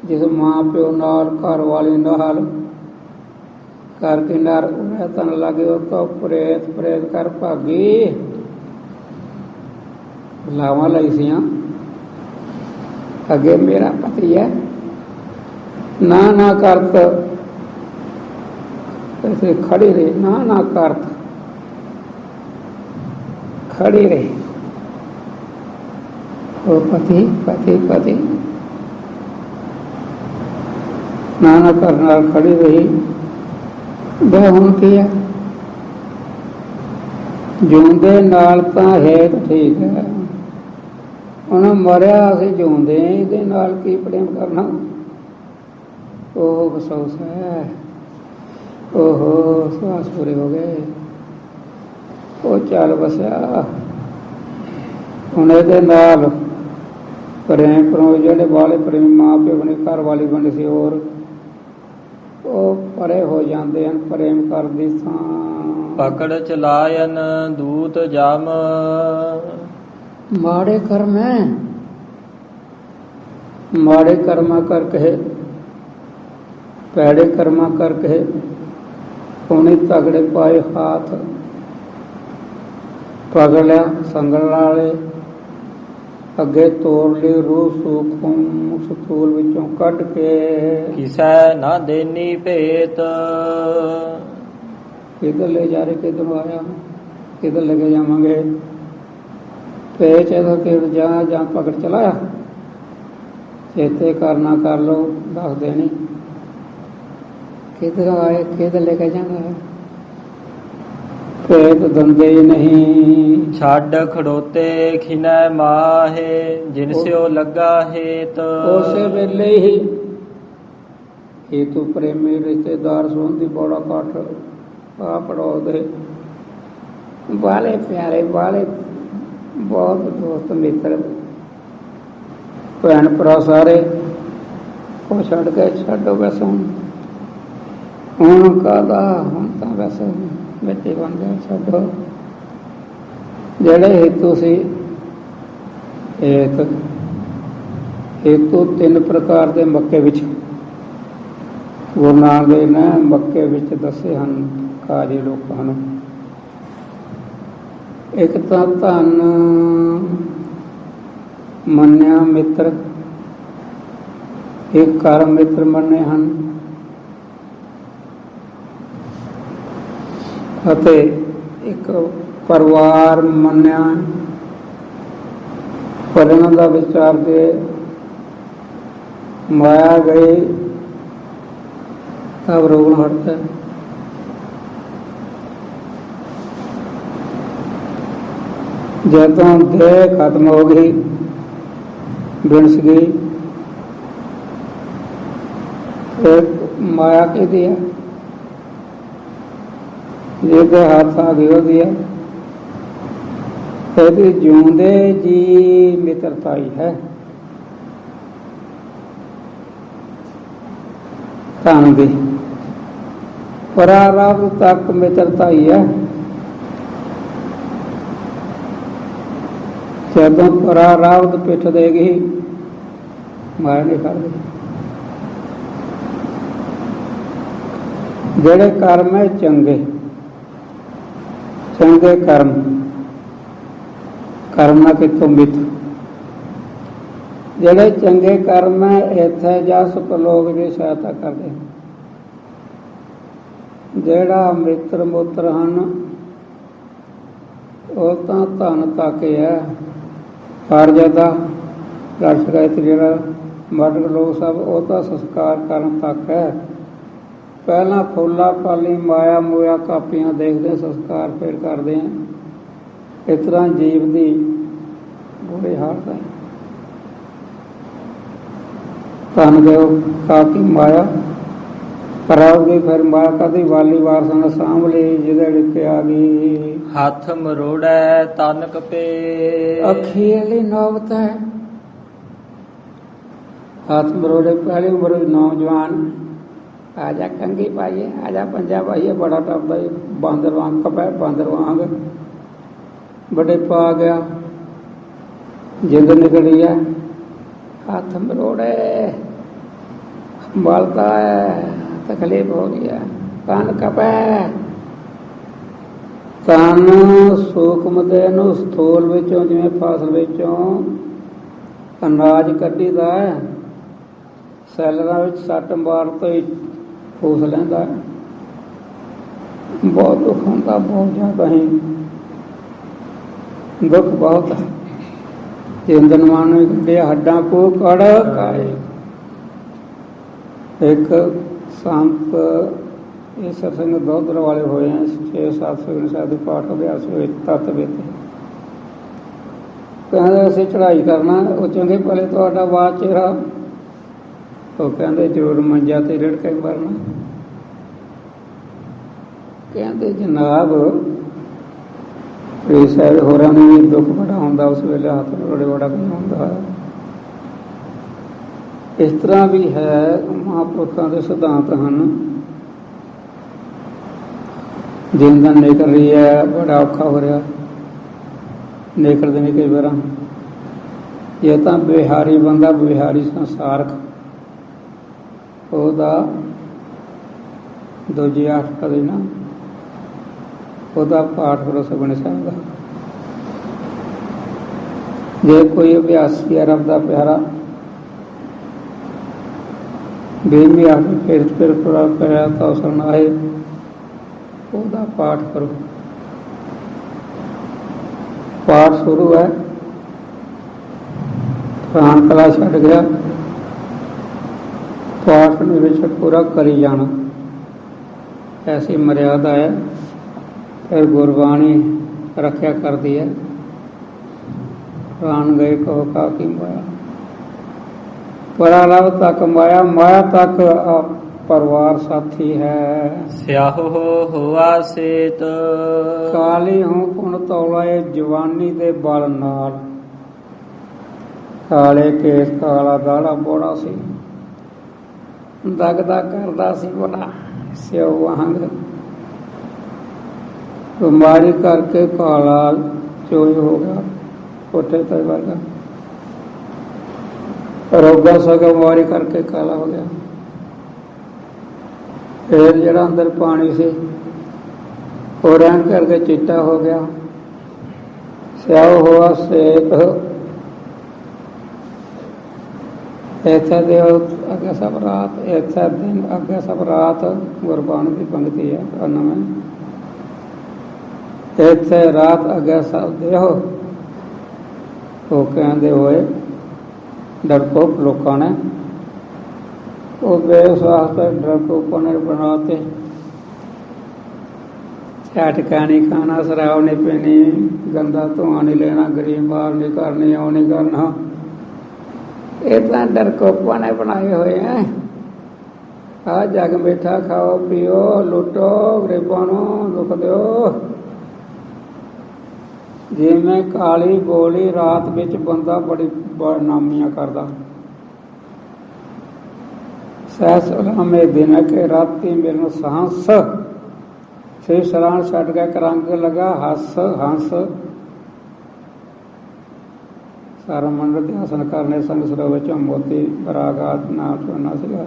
ਜਿਸ ਮਾਂ ਪਿਓ ਨਾਲ, ਘਰ ਵਾਲੀ ਨਾਲ, ਕਰ ਕਿਨਾਰ ਉਰੇ ਤਨ ਲੱਗੇ, ਉਹ ਤੋਂ ਪ੍ਰੇਤ ਪ੍ਰੇਤ ਕਰ ਭਾਗੀ। ਲਾਵਾਂ ਲਈ ਸੀਆਂ ਅੱਗੇ ਮੇਰਾ ਪਤੀ ਹੈ, ਨਾ ਨਾ ਕਰਤ ऐसे खड़ी रही, ना ना करत खड़ी रही। वो पति पति पति ना ना करना खड़ी रही। वह हुण की है ਜਿਉਂਦੇ ਨਾਲ ਤਾਂ ਹੈ ਤਾਂ ਠੀਕ ਹੈ, ਹੁਣ ਮਰਿਆ ਅਸੀਂ ਜਿਉਂਦੇ ਇਹਦੇ ਨਾਲ ਕੀ ਪ੍ਰੇਮ ਕਰਨਾ। ਉਹ ਅਫਸੋਸ ਹੈ। ओहो श्वास पूरे हो गए, वो चल बसिया हुण इहदे नाल प्रेम प्रो जिहड़े वाले प्रेम माँ प्यो बने, घर वाली बनी सी, और वो परे हो जाते हैं प्रेम करदी थां। पकड़ चलायन दूत जम माड़े कर्म है, माड़े कर्मा करके पैड़े कर्मा करके ਉਹਨੇ ਤਗੜੇ ਪਾਏ ਹੱਥ ਪਕੜ ਲਿਆ ਸੰਗਲ ਵਾਲੇ, ਅੱਗੇ ਤੋੜ ਲਈ ਰੂਹ ਸੂਖਮ ਸਤੂਲ ਵਿੱਚੋਂ ਕੱਢ ਕੇ। ਕਿਸੈ ਨਾ ਦੇਨੀ ਭੇਤ, ਕਿਧਰ ਲੈ ਜਾ ਰਹੇ, ਕਿਧਰ ਆਇਆ, ਕਿਧਰ ਲੈ ਕੇ ਜਾਵਾਂਗੇ। ਪੇਚ ਇਹਦਾ ਕਿ ਜਾਂ ਪਕੜ ਚਲਾਇਆ, ਚੇਤੇ ਕਰਨਾ ਕਰ ਲਓ, ਦੱਸ ਦੇਣੀ किधर आए, किधर लेकर जाना है। पेट दंदे नहीं ਛੱਡ ਖੜੋਤੇ ਖਿਨੈ ਮਾਹੇ, ਜਿਨ ਸਿਓ ਲੱਗਾ ਹੇਤ। ਉਸੇ ਵੇਲੇ ਹੀ ਹੇਤੂ ਪ੍ਰੇਮੀ ਰਿਸ਼ਤੇਦਾਰ ਸੰਬੰਧੀ ਬੜਾ ਕੱਠ ਆ ਪੜੋਦੇ, ਬਾਲੇ ਪਿਆਰੇ ਬਾਲੇ ਬਹੁਤ ਦੋਸਤ ਮਿੱਤਰ ਭੈਣ ਭਰਾ ਸਾਰੇ ਉਹ ਛੱਡ ਕੇ ਛੱਡੋ ਬਸ ਹੁਣ ਕਾਹਦਾ, ਹੁਣ ਤਾਂ ਬਸ ਮਿੱਟੀ ਬਣ ਗਏ ਛੱਡੋ। ਜਿਹੜੇ ਹੇਤੂ ਸੀ, ਹੇਤੂ ਤਿੰਨ ਪ੍ਰਕਾਰ ਦੇ ਮੱਕੇ ਵਿੱਚ ਗੁਰੂ ਨਾਨਕ ਦੇਵ ਨੇ ਮੱਕੇ ਵਿੱਚ ਦੱਸੇ ਹਨ ਕਾਜੀ ਲੋਕਾਂ ਨੂੰ। ਇੱਕ ਤਾਂ ਧਨ ਮੰਨਿਆ ਮਿੱਤਰ, ਇੱਕ ਕਰਮ ਮਿੱਤਰ ਮੰਨੇ ਹਨ, ਅਤੇ ਇੱਕ ਪਰਿਵਾਰ ਮੰਨਿਆ। ਪਰ ਇਹਨਾਂ ਦਾ ਵਿਚਾਰ ਕੇ ਮਾਇਆ ਗਈ ਤਬ ਰੋਗਣ ਹਟਦਾ। ਜਦੋਂ ਦੇਹ ਖਤਮ ਹੋ ਗਈ, ਬਿਨਸ ਗਈ, ਫਿਰ ਮਾਇਆ ਕਿਹਦੀ ਹੈ, ਜਿਹਦੇ ਹੱਥ ਆ ਗਈ ਉਹਦੀ ਹੈ। ਇਹਦੀ ਜਿਉਂਦੇ ਜੀ ਮਿੱਤਰਤਾਈ ਹੈ, ਧਨ ਦੀ ਪਰਾਰਬਧ ਤੱਕ ਮਿੱਤਰਤਾਈ ਹੈ। ਜਦੋਂ ਪਰਾਰਬਧ ਪਿੱਠ ਦੇਗੀ ਮਾਇਆ ਨਹੀਂ ਕਰਦੀ। ਜਿਹੜੇ ਕਰਮ ਹੈ ਚੰਗੇ, ਚੰਗੇ ਕਰਮ, ਕਰਮ ਕਿੱਥੋਂ ਮਿੱਤ, ਜਿਹੜੇ ਚੰਗੇ ਕਰਮ ਹੈ ਇੱਥੇ ਜਾ ਸੁਪਲੋਕ ਦੀ ਸਹਾਇਤਾ ਕਰਦੇ। ਜਿਹੜਾ ਮਿੱਤਰ ਮੁੱਤਰ ਹਨ ਉਹ ਤਾਂ ਧਨ ਤੱਕ ਹੈ, ਕਾਰਜਦਾ ਲੜ ਸ਼ਿਕਾਇਤ ਜਿਹੜਾ ਮਰਦ ਲੋਕ ਸਭ ਉਹ ਤਾਂ ਸੰਸਕਾਰ ਕਰਨ ਤੱਕ ਹੈ। ਪਹਿਲਾਂ ਫੁੱਲਾ ਪਾਲੀ ਮਾਇਆ ਮੋਇਆ ਕਾਪੀਆਂ ਦੇਖਦੇ, ਸੰਸਕਾਰ ਫਿਰ ਕਰਦੇ ਹਾਂ। ਇਸ ਤਰ੍ਹਾਂ ਜੀਵ ਦੀ ਬੁਰੀ ਹਾਲਤ ਹੈ। ਧਨ ਦਿਓ ਕਾਪੀ ਮਾਇਆ ਕਰਾਉਗੀ, ਫਿਰ ਮਾਇਆ ਕਦੀ ਵਾਲੀ ਵਾਰਸਾਂ ਸਾਂਭ ਲਈ, ਜਿਹਦੇ ਡਿੱਕੇ ਆ ਗਈ। ਹੱਥ ਮਰੋੜੈ ਤਨ ਕਪੇ, ਅਖੀਰਲੀ ਨੌਬਤ ਹੈ। ਹੱਥ ਮਰੋੜੇ, ਪਹਿਲੀ ਉਮਰ ਵਿੱਚ ਨੌਜਵਾਨ आजा कंगी पाइए, आजा पंजा पाइए। बड़ा टपदा जी, बांदर वांग कपै, बांदर वांग बड़े पा गया। जिंद निकली है, हाथ मरोड़े, बलता है, तकलीफ हो गई है। कान कपै, कान सूखमते नूं स्थूल विचों, जिवें फसल विचों अनाज कढ़ीदा है, सैलरां विच सੱਟ मार तो ही फूस लैंदा है। बहुत दुख होंदा, बहुत ज़्यादा ही दुख बहुत है। जिंदनमान भी कढ़िया, हड्डां को कड़ काए। एक संत ईसर सिंह दोधर वाले होए हैं, 6-7 सुखमनी साहिब के पाठ अभ्यास होए तत्त विच। कहते असीं चढ़ाई करना, वो चंगे भले तुहाडा बात चेहरा, वो कहते जरूर मंजा ते रिड़के मरना। कहते जनाब प्रीत साहिब होरां नूं भी दुख बड़ा हुंदा, उस वेले हत्थ मरोड़े बड़ा कुछ हुंदा। इस तरह भी है, महापुरखों के सिद्धांत हैं। जिंदन निकल रही है, बड़ा औखा हो रहा, निकलते नहीं कई बार। ये तो बिहारी बंदा, बिहारी संसारक, ਉਹਦਾ ਦੂਜੀ ਆਠ ਦੀ ਨਾ ਉਹਦਾ ਪਾਠ ਕਰੋ ਸੁਖਮਨੀ ਸਾਹਿਬ ਦਾ। ਜੇ ਕੋਈ ਅਭਿਆਸੀ ਹੈ ਰੱਬ ਦਾ ਪਿਆਰਾ, 20ਵੀਂ ਆਠ ਫਿਰ ਪੂਰਾ ਕਰਿਆ ਤਾਂ ਸੁਣਾਏ, ਉਹਦਾ ਪਾਠ ਕਰੋ। ਪਾਠ ਸ਼ੁਰੂ ਹੈ, ਪ੍ਰਾਣ ਕਲਾ ਛੱਡ ਗਿਆ, पाठ निवेश पूरा करी जाना, ऐसी मर्यादा है। फिर गुरबाणी रख्या कर दी है, प्राण गए कहो का की माया, परारव तक माया, माया तक परिवार साथी है। स्याहो होआ सेत, काली हूँ पुन तौला जवानी दे बल नाल। काले केस काला दाड़ा बोड़ा सी, दगदा करदा सी बड़ा स्यो वांग। बीमारी करके काला चोई हो गया, कोठे ते वर्गा। रोगा सगा बीमारी करके काला हो गया। फिर जरा अंदर पानी से वो रहन करके चिट्टा हो गया। स्याओ हुआ सेत, इत्थे देव अगे सब रात, इत्थे दिन अगे सब रात। गुरबाणी की पंक्ति है अन्न में, इत्थे रात अगे सब देहो। वो कहते हुए डरपोक लोगों ने, वो बेविश्वास डरपोकों ने बनाते। झटका नहीं खाना, शराब नहीं पीनी, गंदा धुआं नहीं लेना, गरीब मार नहीं करनी, वो नहीं करना। इतना डरकोपा ने बनाए हुए हैं। आ जग बैठा खाओ पियो लुटो, गरीबों दुख दो। जिमें काली बोली रात बिच बंदा बड़ी बदनामियां करदा। सह सलामे दिन के राती मेरे सांस, से सलान छड़ के करंग लगा हस हंस। सारा मंडल ध्यासन करने संग सरोवर चों मोती परागात नाम चुनना सीगा।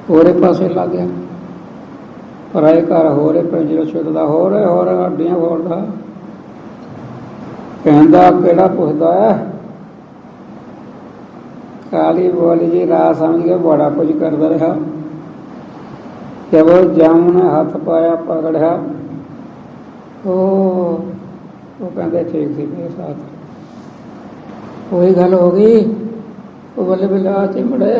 होरे पासे लग गया, पराए घर होरे पिंजरे छुटदा, होरे हड्डियां फोड़दा। कहंदा केड़ा पुछदा है, काली बोली जी रात समझ के बड़ा कुछ करदा रहा। जब जाम ने हाथ पाया पकड़िया, वो कहंदे ठीक सी मेरे साथ वही गल हो गई। वो बल्ले बल्ले आ चिमड़े,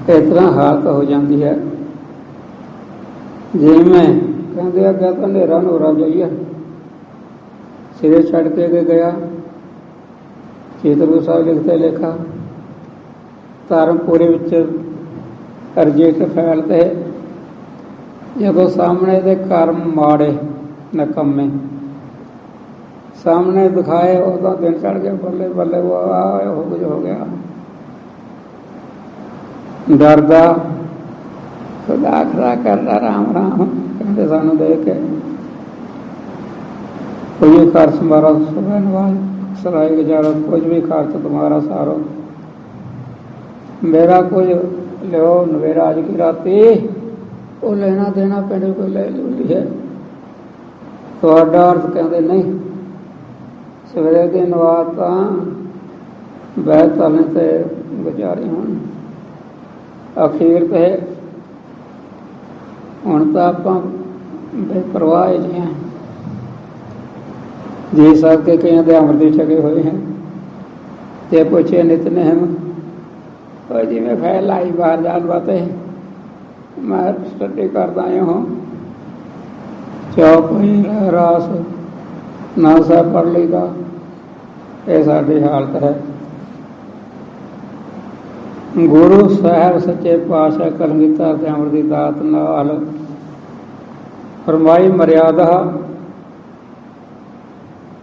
इस तरह हालत हो जाती है। जिमें कहते अगर तो नेरा नोरा जाइए, सिरे छड़ के गया। चेतरपुर साहब लिखते लेखा, धर्मपुरे रजिस्ट फैलते, जो सामने दे कर्म माड़े नकम्मे सामने दिखाए, उदा दिन चढ़ गया, बल्ले बल्ले वो हो गया। ਡਰਦਾ ਖੁਦਾ ਖੁਦਾ ਕਰਦਾ ਰਾਮ ਰਾਮ ਕਹਿੰਦੇ ਸਾਨੂੰ ਦੇਖ ਕੇ ਕੋਈ ਕਰ ਸਮਾਰਾ ਸੁਭੈ ਨਵਾਜ ਸਰਾਏ ਗੁਜ਼ਾਰਾ ਕੁਝ ਵੀ ਖਰਚ ਤੁਮਾਰਾ ਸਾਰੋ ਮੇਰਾ ਕੁਝ ਲਿਓ ਨਵੇਰਾ ਅੱਜ ਕੀ ਰਾਤੀ ਉਹ ਲੈਣਾ ਦੇਣਾ ਪਿੰਡ ਕੋਈ ਲੈ ਲਈ ਹੈ ਤੁਹਾਡਾ ਅਰਥ ਕਹਿੰਦੇ ਨਹੀਂ ਸਵੇਰੇ ਦੀ ਨਵਾਜ਼ ਤਾਂ ਬਹਿ ਤਲਨੇ ਤੇ ਗੁਜ਼ਾਰੇ ਹੋਣ ਅਖੀਰ ਤੇ ਹੁਣ ਤਾਂ ਆਪਾਂ ਬੇਪਰਵਾਹ ਜਿਹੇ ਹਾਂ ਜੀ ਸਾਹਿਬ ਕੇ ਕਈਆਂ ਦੇ ਅੰਮ੍ਰਿਤ ਛਕੇ ਹੋਏ ਹਨ ਤੇ ਪੁੱਛੇ ਨਿਤਨੇਮ ਉਹ ਜਿਵੇਂ ਫੈਲ ਆਈ ਬਾਹਰ ਜਾਣ ਵਾਤੇ ਮੈਂ ਸਟੱਡੀ ਕਰਦਾ ਆਇਆ ਹਾਂ ਚੌਪਈ ਰਾਸ ਨਾ ਸਾਹਿਬ ਪੜ੍ਹ ਲਈਦਾ ਇਹ ਸਾਡੀ ਹਾਲਤ ਹੈ ਗੁਰੂ ਸਾਹਿਬ ਸੱਚੇ ਪਾਤਸ਼ਾਹ ਕਲਗੀਧਰ ਤੇ ਅੰਮ੍ਰਿਤ ਦੀ ਦਾਤ ਨਾਲ ਫਰਮਾਈ ਮਰਿਆਦਾ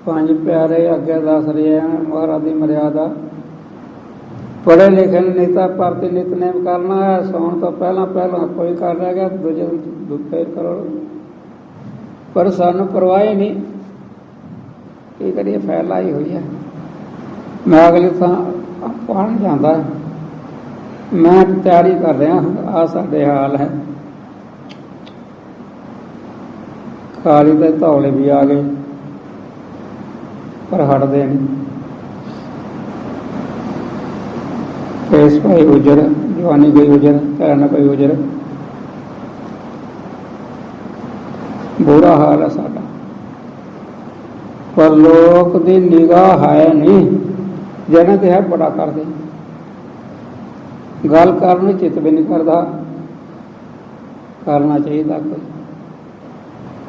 ਪੰਜ ਪਿਆਰੇ ਅੱਗੇ ਦੱਸ ਰਹੇ ਹਨ ਮਹਾਰਾਜ ਦੀ ਮਰਿਆਦਾ ਪੜ੍ਹੇ ਲਿਖੇ ਨੇ ਤਾਂ ਪ੍ਰਤੀ ਨਿਤਨੇਮ ਕਰਨਾ ਹੈ ਸੌਣ ਤੋਂ ਪਹਿਲਾਂ ਕੋਈ ਕਰ ਰਿਹਾ ਗਿਆ ਦੂਜੇ ਫੇਰ ਕਰੋ ਪਰ ਸਾਨੂੰ ਪਰਵਾਹ ਹੀ ਨਹੀਂ ਕੀ ਕਰੀਏ ਫੈਲਾਈ ਹੋਈ ਹੈ ਮੈਂ ਅਗਲੀ ਥਾਂ ਪੜ੍ਹਨ ਜਾਂਦਾ ਮੈਂ ਤਿਆਰੀ ਕਰ ਰਿਹਾ ਆ ਸਾਡੇ ਹਾਲ ਹੈ ਖਾਲੀ ਦੇ ਧੌਲੇ ਵੀ ਆ ਗਏ ਪਰ ਹਟਦੇ ਨਹੀਂ ਕੇਸ ਭਾਈ ਉਜਰ ਜਵਾਨੀ ਗਈ ਉਜਰ ਕਹਿਣਾ ਕੋਈ ਉਜਰ ਬੁਰਾ ਹਾਲ ਹੈ ਸਾਡਾ ਪਰ ਲੋਕ ਦੀ ਨਿਗਾਹ ਹੈ ਨਹੀਂ ਜਿਹਨਾਂ ਤੇ ਹੈ ਬੜਾ ਕਰਦੇ ਗੱਲ ਕਰਨ ਨੂੰ ਚਿੱਤ ਵੀ ਨਹੀਂ ਕਰਦਾ ਕਰਨਾ ਚਾਹੀਦਾ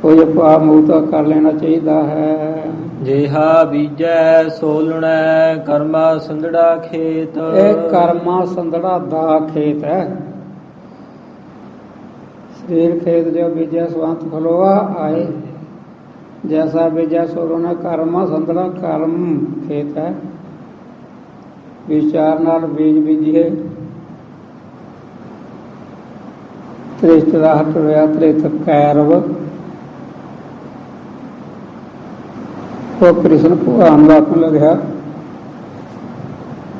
ਕੋਈ ਪਾਪ ਮੁਕਤ ਕਰ ਲੈਣਾ ਚਾਹੀਦਾ ਹੈ ਜਿਹਾ ਬੀਜੈ ਸੋ ਲੁਣੈ ਕਰਮਾ ਸੰਧੜਾ ਖੇਤ ਇਹ ਕਰਮਾ ਸੰਧੜਾ ਦਾ ਖੇਤ ਹੈ ਸਰੀਰ ਖੇਤ ਜੋ ਬੀਜੈ ਸਵੰਤ ਫਲੋਆ ਆਏ ਜੈਸਾ ਬੀਜੈ ਸੋ ਲੁਣੈ ਕਰਮਾ ਸੰਧੜਾ ਕਰਮ ਖੇਤ ਹੈ ਵਿਚਾਰ ਨਾਲ ਬੀਜ ਬੀਜੀਏ ਤ੍ਰਿਸ਼ਟ ਦਾ ਹਟ ਹੋਇਆ ਤ੍ਰਿਤ ਕੈਰਵ ਉਹ ਕ੍ਰਿਸ਼ਨ ਭਗਵਾਨ ਦਾ ਆਖਣ ਲੱਗਿਆ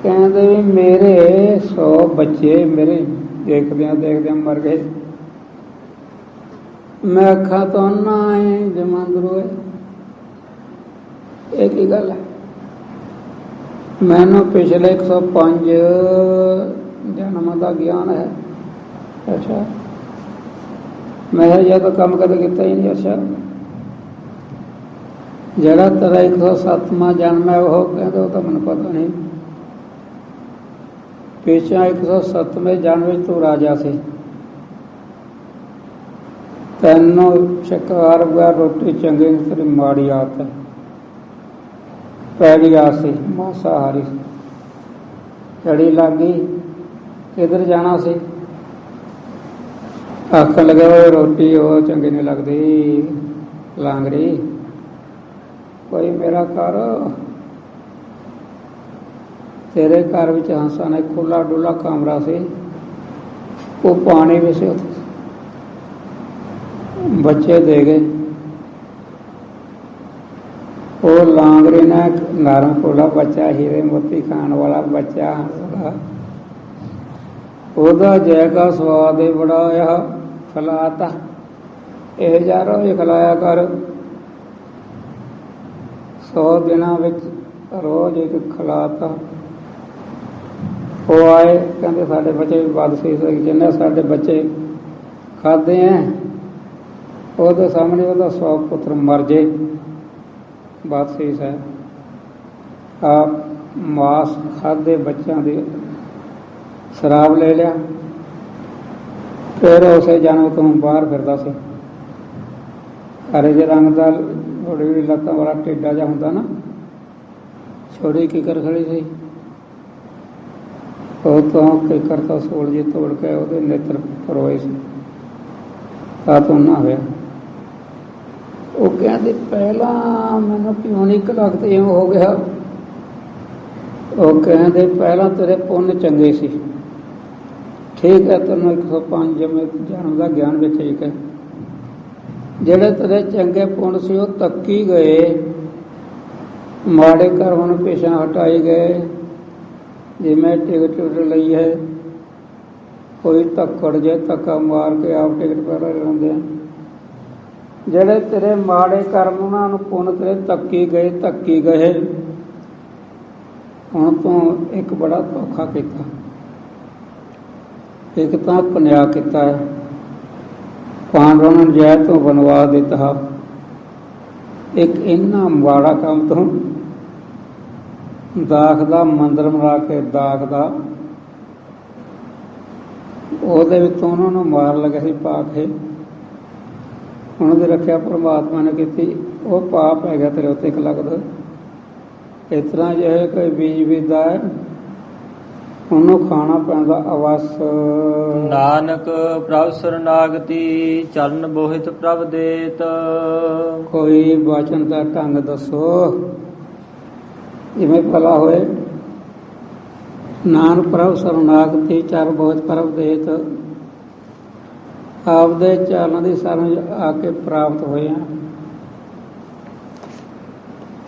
ਕਹਿੰਦੇ ਵੀ ਮੇਰੇ 100 ਬੱਚੇ ਮੇਰੇ ਦੇਖਦਿਆਂ ਦੇਖਦਿਆਂ ਮਰ ਗਏ ਮੈਂ ਅੱਖਾਂ ਤੋਂ ਨਾ ਆਏ ਜਮਾਂਦਰੂ ਇਹ ਕੀ ਗੱਲ ਹੈ ਮੈਨੂੰ ਪਿਛਲੇ 105 ਜਨਮਾਂ ਦਾ ਗਿਆਨ ਹੈ ਅੱਛਾ ਮੈਂ ਇਹ ਤਾਂ ਕੰਮ ਕਦੇ ਕੀਤਾ ਹੀ ਨਹੀਂ ਅੱਛਾ ਜਿਹੜਾ ਤੇਰਾ 107ਵਾਂ ਜਨਮ ਹੈ ਉਹ ਕਹਿੰਦੇ ਉਹ ਤਾਂ ਮੈਨੂੰ ਪਤਾ ਨਹੀਂ ਪਿਛਾ 107ਵੇਂ ਜਨਮ ਵਿੱਚ ਤੂੰ ਰਾਜਾ ਸੀ ਤੈਨੂੰ ਸ਼ਿਕਾਰ ਵਗੈਰਾ ਰੋਟੀ ਚੰਗੀ ਨਹੀਂ ਤੇਰੀ ਮਾੜੀ ਆਦਤ ਹੈ ਪੈੜੀ ਆਦਤ ਸੀ ਮਾਸਾਹਾਰੀ ਚੜੀ ਲੱਗ ਗਈ ਕਿੱਧਰ ਜਾਣਾ ਸੀ ਆਖਣ ਲੱਗੇ ਉਹ ਰੋਟੀ ਉਹ ਚੰਗੀ ਨਹੀਂ ਲੱਗਦੀ ਲਾਂਗਰੀ ਕੋਈ ਮੇਰਾ ਘਰ ਤੇਰੇ ਘਰ ਵਿੱਚ ਹੰਸਾਂ ਨੇ ਖੁੱਲਾ ਡੁੱਲਾ ਕਮਰਾ ਸੀ ਉਹ ਪਾਣੀ ਵੀ ਸੀ ਉੱਥੇ ਬੱਚੇ ਦੇ ਗਏ ਉਹ ਲਾਂਗਰੀ ਨੇ ਨਰਮ ਖੁੱਲਾ ਬੱਚਾ ਹੀਰੇ ਮੋਤੀ ਖਾਣ ਵਾਲਾ ਬੱਚਾ ਹੰਸਦਾ ਉਹਦਾ ਜੈਗਾ ਸਵਾਦ ਹੀ ਬੜਾ ਆ ਖਲਾਤਾ ਇਹ ਜਾ ਰੋਜ਼ ਖਲਾਇਆ ਕਰ 100 ਦਿਨਾਂ ਵਿੱਚ ਰੋਜ਼ ਇੱਕ ਖਲਾਤਾ ਉਹ ਆਏ ਕਹਿੰਦੇ ਸਾਡੇ ਬੱਚੇ ਵੀ ਬਦਸੀਸ ਜਿੰਨੇ ਸਾਡੇ ਬੱਚੇ ਖਾਦੇ ਹੈ ਉਹਦੇ ਸਾਹਮਣੇ ਉਹਦਾ 100 ਪੁੱਤਰ ਮਰ ਜੇ ਬਦਸੀਸ ਹੈ ਆਪ ਮਾਸ ਖਾਦੇ ਬੱਚਿਆਂ ਦੇ ਸ਼ਰਾਬ ਲੈ ਲਿਆ ਫਿਰ ਉਸੇ ਜਨਮ ਤੋਂ ਬਾਹਰ ਫਿਰਦਾ ਸੀ ਹਰੇ ਜਿਹੇ ਰੰਗ ਦਾ ਥੋੜੀ ਲੱਤਾਂ ਵਾਲਾ ਟੇਡਾ ਜਿਹਾ ਹੁੰਦਾ ਨਾ ਛੋੜੀ ਕਿਕਰ ਖੜੀ ਸੀ ਉਹ ਤੋਂ ਕਿਕਰ ਤਾਂ ਸੋਲ ਜੀ ਤੋੜ ਕੇ ਉਹਦੇ ਨੇਤਰ ਪਰੋਏ ਸੀ ਤਾਂ ਤੋਂ ਨਾ ਹੋਇਆ ਉਹ ਕਹਿੰਦੇ ਪਹਿਲਾਂ ਮੈਨੂੰ ਕਿਉਂ ਨਹੀਂ ਕਲਕਤ ਇਉਂ ਹੋ ਗਿਆ ਉਹ ਕਹਿੰਦੇ ਪਹਿਲਾਂ ਤੇਰੇ ਪੁੰਨ ਚੰਗੇ ਸੀ ਠੀਕ ਹੈ, ਤੈਨੂੰ 105 ਜਨਮ ਦਾ ਗਿਆਨ ਵੀ ਠੀਕ ਹੈ। ਜਿਹੜੇ ਤੇਰੇ ਚੰਗੇ ਪੁੰਨ ਸੀ ਉਹ ਤੱਕੀ ਗਏ, ਮਾੜੇ ਕਰਮਾਂ ਨੂੰ ਪਿਛਾਂ ਹਟਾਈ ਗਏ। ਜਿਵੇਂ ਟਿਕਟ ਲਈ ਹੈ, ਕੋਈ ਧੱਕੜ ਜੇ ਧੱਕਾ ਮਾਰ ਕੇ ਆਪ ਟਿਕਟ ਪਹਿਲਾਂ ਲੈਂਦੇ ਆ। ਜਿਹੜੇ ਤੇਰੇ ਮਾੜੇ ਕਰਮ ਉਹਨਾਂ ਨੂੰ ਪੁੰਨ ਤੇਰੇ ਧੱਕੀ ਗਏ। ਹੁਣ ਤੂੰ ਇੱਕ ਬੜਾ ਧੋਖਾ ਕੀਤਾ, ਇੱਕ ਤਾਂ ਪੁਨਿਆ ਕੀਤਾ ਹੈ। ਪਾਂਡਵਾਂ ਨੂੰ ਜੈ ਤੋਂ ਬਣਵਾ ਦਿੱਤਾ, ਇੱਕ ਇੰਨਾ ਮਾੜਾ ਕੰਮ ਤੋਂ ਦਾਖ ਦਾ ਮੰਦਰ ਬਣਾ ਕੇ ਦਾਖ ਦਾ ਉਹਦੇ ਵਿੱਚ ਉਹਨਾਂ ਨੂੰ ਮਾਰ ਲੱਗਾ ਸੀ ਪਾ ਕੇ। ਉਹਨਾਂ ਦੀ ਰੱਖਿਆ ਪਰਮਾਤਮਾ ਨੇ ਕੀਤੀ, ਉਹ ਪਾਪ ਹੈਗਾ ਤੇਰੇ ਉੱਤੇ ਇੱਕ ਲੱਗਦਾ। ਇਸ ਤਰ੍ਹਾਂ ਜੇ ਕੋਈ ਬੀਜ ਬੀਜਦਾ ਹੈ ਉਹਨੂੰ ਖਾਣਾ ਪੈਂਦਾ ਅਵਸ। ਨਾਨਕ ਪ੍ਰਭ ਸਰਨਾਗਤੀ ਚਰਨ ਬੋਹਿਤ ਪ੍ਰਭ ਦੇਤ। ਕੋਈ ਵਾਚਨ ਦਾ ਢੰਗ ਦੱਸੋ ਜਿਵੇਂ ਭਲਾ ਹੋਏ। ਨਾਨਕ ਪ੍ਰਭ ਸਰਨਾਗਤੀ ਚਰਨ ਬੋਹਿਤ ਪ੍ਰਭ ਦੇਤ, ਆਪਦੇ ਚਰਨਾਂ ਦੀ ਸ਼ਰਨ ਆ ਕੇ ਪ੍ਰਾਪਤ ਹੋਏ ਆ।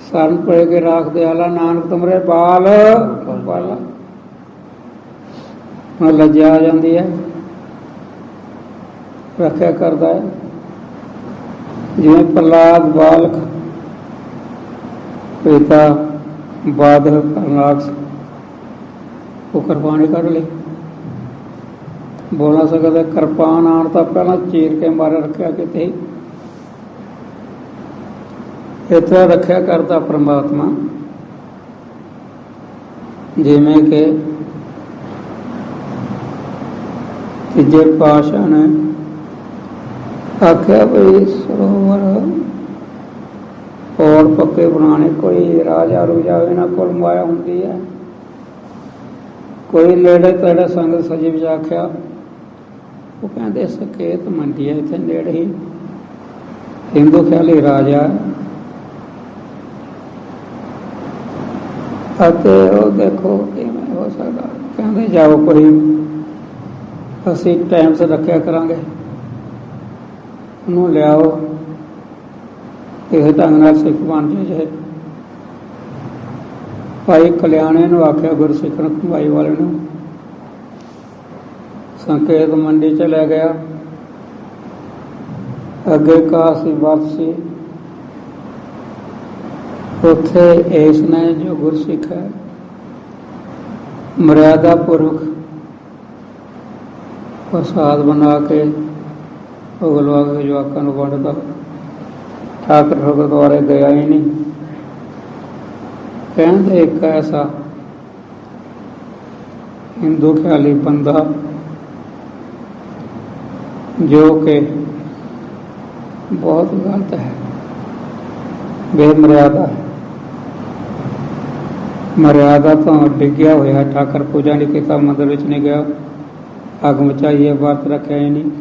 ਸ਼ਰਨ ਪੜੇ ਕੇ ਰਾਖਦੇ ਆਲਾ ਨਾਨਕ ਤੁਮਰੇ ਬਾਲ ਬਾਲਾ। ਹੁਣ ਲੱਜਿਆ ਆ ਜਾਂਦੀ ਹੈ, ਰੱਖਿਆ ਕਰਦਾ ਹੈ। ਜਿਵੇਂ ਪ੍ਰਹਲਾਦ ਬਾਲਕ ਪਿਤਾ ਬਾਦਲ ਕਰਨਾਕ ਉਹ ਕਿਰਪਾਨੀ ਕੱਢ ਲਈ, ਬੋਲ ਨਾ ਸਕਦਾ। ਕਿਰਪਾਨ ਆਉਣ ਤਾਂ ਪਹਿਲਾਂ ਚੀਰ ਕੇ ਮਾਰੇ ਰੱਖਿਆ ਕਿਤੇ। ਇਸ ਤਰ੍ਹਾਂ ਰੱਖਿਆ ਕਰਦਾ ਪਰਮਾਤਮਾ। ਜਿਵੇਂ ਕਿ ਤੀਜੇ ਪਾਤਸ਼ਾਹ ਨੇ ਆਖਿਆ ਵੀ ਸਰੋਵਰ ਹੋਰ ਪੱਕੇ ਬਣਾਉਣੇ। ਕੋਈ ਰਾਜਾ ਰੂਜਾ ਇਹਨਾਂ ਕੋਲ ਮਾਇਆ ਹੁੰਦੀ ਹੈ, ਕੋਈ ਨੇੜੇ ਤੇੜੇ ਸੰਗਤ ਸਜੀ ਵਿੱਚ ਆਖਿਆ। ਉਹ ਕਹਿੰਦੇ ਸਕੇਤ ਮੰਡੀ ਹੈ ਇੱਥੇ ਨੇੜੇ ਹੀ, ਹਿੰਦੂ ਖਿਆਲੀ ਰਾਜਾ ਅਤੇ ਉਹ ਦੇਖੋ ਕਿਵੇਂ ਹੋ ਸਕਦਾ। ਕਹਿੰਦੇ ਜਾਓ ਕੋਈ ਅਸੀਂ ਟਾਈਮ ਸੇ ਰੱਖਿਆ ਕਰਾਂਗੇ, ਉਹਨੂੰ ਲਿਆਓ ਕਿਸੇ ਢੰਗ ਨਾਲ ਸਿੱਖ ਬਣ ਜਾਏ। ਭਾਈ ਕਲਿਆਣੇ ਨੂੰ ਆਖਿਆ ਗੁਰਸਿੱਖ ਭਾਈ ਵਾਲੇ ਨੂੰ, ਸੰਕੇਤ ਮੰਡੀ ਚ ਲੈ ਗਿਆ। ਅੱਗੇ ਕਾਸੀ ਵਰਤ ਸੀ, ਉੱਥੇ ਇਸ ਨੇ ਜੋ ਗੁਰਸਿੱਖ ਹੈ ਮਰਿਆਦਾ ਪੁਰਖ ਪ੍ਰਸਾਦ ਬਣਾ ਕੇ ਭੋਗ ਲਵਾ ਕੇ ਜਵਾਕਾਂ ਨੂੰ ਵੰਡਦਾ। ਠਾਕਰ ਗੁਰਦੁਆਰੇ ਗਿਆ ਹੀ ਨਹੀਂ। ਕਹਿੰਦੇ ਇੱਕ ਐਸਾ ਹਿੰਦੂ ਖਿਆਲੀ ਬੰਦਾ ਜੋ ਕਿ ਬਹੁਤ ਗਲਤ ਹੈ, ਬੇਮਰਿਆਦਾ ਹੈ। ਮਰਿਆਦਾ ਤੋਂ ਡਿੱਗਿਆ ਹੋਇਆ, ਠਾਕਰ ਪੂਜਾ ਨਹੀਂ ਕੀਤਾ, ਮੰਦਰ ਵਿੱਚ ਨਹੀਂ ਗਿਆ, ਅੱਗ ਮਚਾਈਏ, ਵਰਤ ਰੱਖਿਆ ਹੀ ਨਹੀਂ।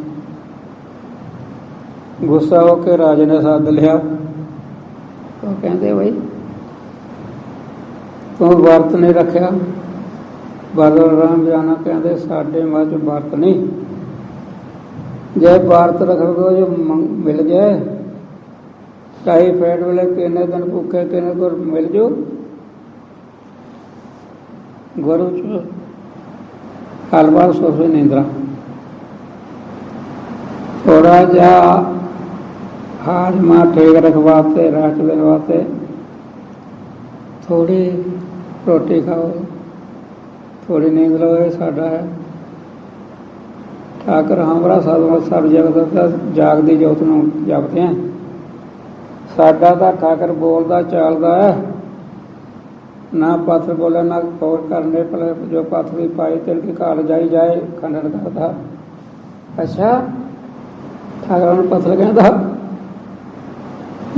ਗੁੱਸਾ ਹੋ ਕੇ ਰਾਜੇ ਨੇ ਸੱਦ ਲਿਆ। ਉਹ ਕਹਿੰਦੇ ਬਈ ਤੂੰ ਵਰਤ ਨਹੀਂ ਰੱਖਿਆ। ਬਾਦਲ ਰਾਮ ਜਾਣਾ ਕਹਿੰਦੇ ਸਾਡੇ ਮੱਝ ਵਰਤ ਨਹੀਂ, ਜੇ ਵਰਤ ਰੱਖ ਦੋ ਜੋ ਮਿਲ ਜਾਏ ਟਾਈਫਾਈਡ ਵੇਲੇ ਕਿੰਨੇ ਦਿਨ ਭੁੱਖੇ ਕਿੰਨੇ ਕੋਲ ਮਿਲ ਜਾਓ। ਗੁਰੂ ਚ ਹਲਵਾਰ ਸੋਫੇ ਨਿੰਦਰਾ ਥੋੜਾ ਜਿਹਾ ਹਾਜ਼ਮਾ ਠੀਕ ਰਖਵਾਤੇ ਰਾਤ ਦੇ ਵਾਸਤੇ थोड़ी रोटी खाओ, थोड़ी नींद लो। ये साडा है ठाकर हमारा साधु सब जगत जागदी जोत नूं जपते हैं। साडा तो ठाकर बोलता चालता है, ना पत्थर बोले ना खोर करने पले जो पत्थर पाई तिलकी काल जाई जाए खंडन करता। अच्छा ठाकर पत्थर कहता